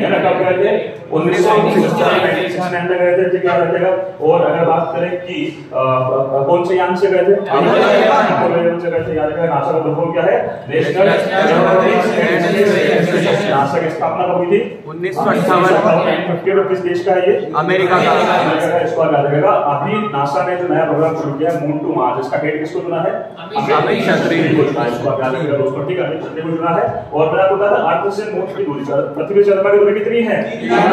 है ना? कब गए थे? 1969 में गए थे। ठीक है, रखेगा। और अगर बात करें कि कौन से यान से गए थे? अपोलो से गए थे। याद रखेगा। नासा का फुल क्या है? नेशनल नासा की स्थापना कब हुई थी? 1958। किस देश का है ये? अमेरिका का। इसको याद रखेगा। अभी नासा ने जो नया प्रोग्राम शुरू किया है, मून टू मार्स, इसका हेड किसको चुना है? अमित शास्त्री को चुना है। इसको याद रखेगा दोस्तों। ठीक है, अमित शास्त्री को चुना है। और मैं आपको बता दूं, अर्थ से मून की दूरी, पृथ्वी से चंद्रमा की दूरी कितनी है?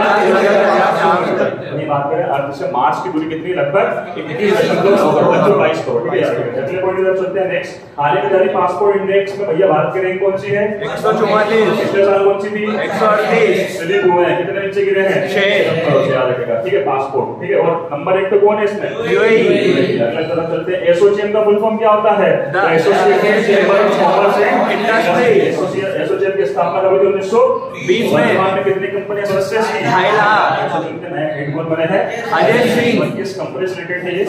नहीं, बात करें अर्थ से मार्स की दूरी कितनी? लगभग 21.22 करोड़। ठीक है, अगले पॉइंट की तरफ चलते हैं। नेक्स्ट, हाल ही में जारी पासपोर्ट इंडेक्स में भैया भारत की रैंक कौन सी है? 144। पिछले साल कौन सी थी? 138। स्लिप हुए हैं, कितने नीचे गिरे हैं? 6। याद रखेगा। ठीक है, पासपोर्ट। ठीक है, और नंबर 1 पे कौन है इसमें? यूएई। अगले तरफ चलते हैं। एसोचैम का फुल फॉर्म क्या होता है? Association chamber of commerce and industry. ASSOCHAM की स्थापना कब हुई? 1920 में। वर्तमान में कितनी कंपनियां सदस्य हैं? 2.5 लाख। एसोचैम के नए हेड कौन बने हैं? अजय सिंह। किस कंपनी से रिलेटेड है ये?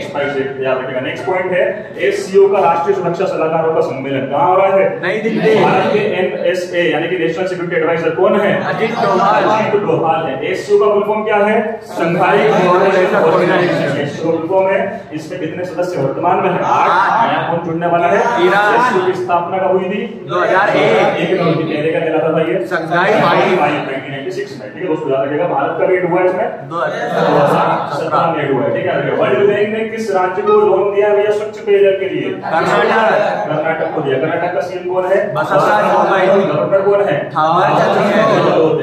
स्पाइसजेट। याद रखेगा। नेक्स्ट पॉइंट है, एससीओ का राष्ट्रीय सुरक्षा सलाहकारों का सम्मेलन कहां हो रहा है? नई दिल्ली। भारत के एनएसए यानी कि नेशनल सिक्योरिटी एडवाइजर कौन है? अजीत डोभाल। अजीत डोभाल है। एससीओ का फुल फॉर्म क्या है? Shanghai cooperation organisation. SCO full form है। इसमें कितने सदस्य वर्तमान में हैं? 8। नया कौन जुड़ने वाला है? ईरान। एससीओ की स्थापना कब हुई थी? 2001। में हुई थी। पहले का कहलाता था ये शंघाई फाइव 1996 में। ठीक है दोस्तों, याद रखिएगा। भारत का रेट हुआ है इसमें 2017 में रेट हुआ है। ठीक है, वर्ल्ड बैंक ने किस राज्य को लोन दिया है भैया स्वच्छ पेयजल के लिए? कर्नाटक। कर्नाटक को दिया। कर्नाटक का सीएम कौन है? बसवराज बोम्मई। गवर्नर कौन है? थावर चंद।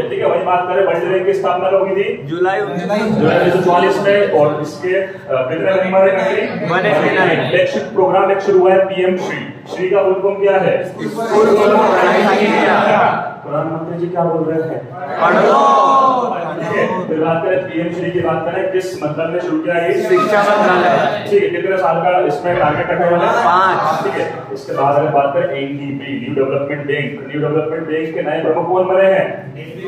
ठीक है, वही बात करें। वर्ल्ड बैंक की स्थापना कब हुई थी? जुलाई 1944 में। और इसके कितने मेंबर है कंट्री? 189। फ्लैगशिप प्रोग्राम एक शुरू हुआ है, पीएम श्री का फुल फॉर्म क्या है? प्रधानमंत्री जी क्या बोल रहे हैं? फिर बात करें पीएम श्री की, बात करें किस मंत्रालय ने शुरू किया है? शिक्षा मंत्रालय। ठीक है, कितने साल का इसमें टारगेट रखा है? 5। ठीक है, इसके बाद अगर बात करें NDB, new development bank, new development bank के नए प्रमुख कौन बने हैं?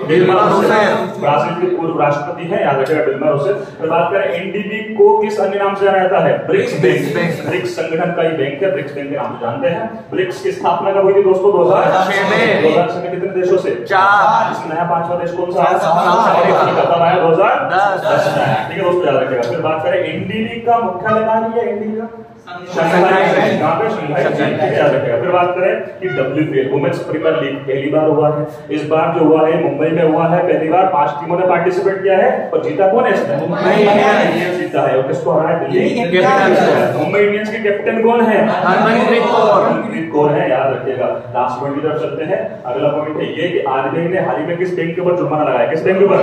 डिल्मा रूसेफ, ब्राजील के पूर्व राष्ट्रपति हैं, याद रखिएगा डिल्मा रूसेफ। फिर बात करें एनडीबी को किस अन्य नाम से जाना जाता है? BRICS bank. ब्रिक्स संगठन का ही बैंक है, ब्रिक्स बैंक के नाम से जानते हैं। ब्रिक्स की स्थापना कब हुई थी दोस्तों? 2006 में। 2006 में कितने देशों से? 4। इसमें नया 5वां देश कौन सा? South Africa. कब आया? 2010 में। ठीक है दोस्तों, याद रखिएगा। फिर बात करें एनडीबी का मुख्यालय कहां है? एनडीबी का शंघाई। याद रखिएगा। फिर बात करें कि WPL वुमेन्स प्रीमियर लीग पहली बार हुआ है। इस बार जो हुआ है मुंबई में हुआ है पहली बार। 5 टीमों ने पार्टिसिपेट किया है और जीता कौन है इसमें? मुंबई इंडियंस जीता है। और किसको हराया? दिल्ली कैपिटल्स। मुंबई इंडियंस के कैप्टन कौन है? हरमनप्रीत कौर है, याद रखिएगा। लास्ट पॉइंट की तरफ चलते हैं। अगला पॉइंट है ये कि आरबीआई ने हाल ही में किस बैंक के ऊपर जुर्माना लगाया? किस बैंक के ऊपर?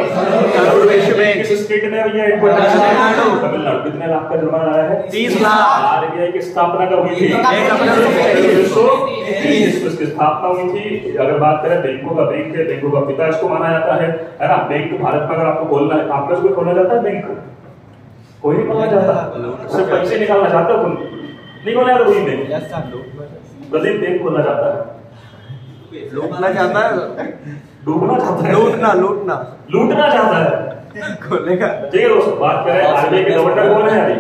किस स्टेट में भैया? तमिलनाडु। कितने लाख का जुर्माना लगाया है? 30 लाख। आरबीआई की स्थापना कब हुई थी? 1930 इसकी स्थापना हुई थी। अगर बात करें बैंकों का, बैंक है, बैंकों का पिता इसको माना जाता है ना? बैंक भारत में अगर आपको खोलना है, आपको इसको खोलना चाहता है बैंक? कोई नहीं खोलना चाहता, सिर्फ पैसे निकालना चाहता हो तुम। नहीं खोलना है तो वही में यस सर प्रदीप बैंक खोलना चाहता है, लूटना चाहता है, डूबना चाहता है, लूटना लूटना चाहता है। खोलेगा। ठीक है दोस्तों, बात करें आरबीआई के गवर्नर कौन है अभी?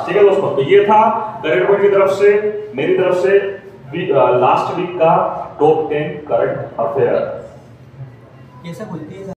ठीक है दोस्तों, तो ये था करंट पॉइंट की तरफ से, मेरी तरफ से लास्ट वीक का टॉप 10 करंट अफेयर। कैसे खुलती है?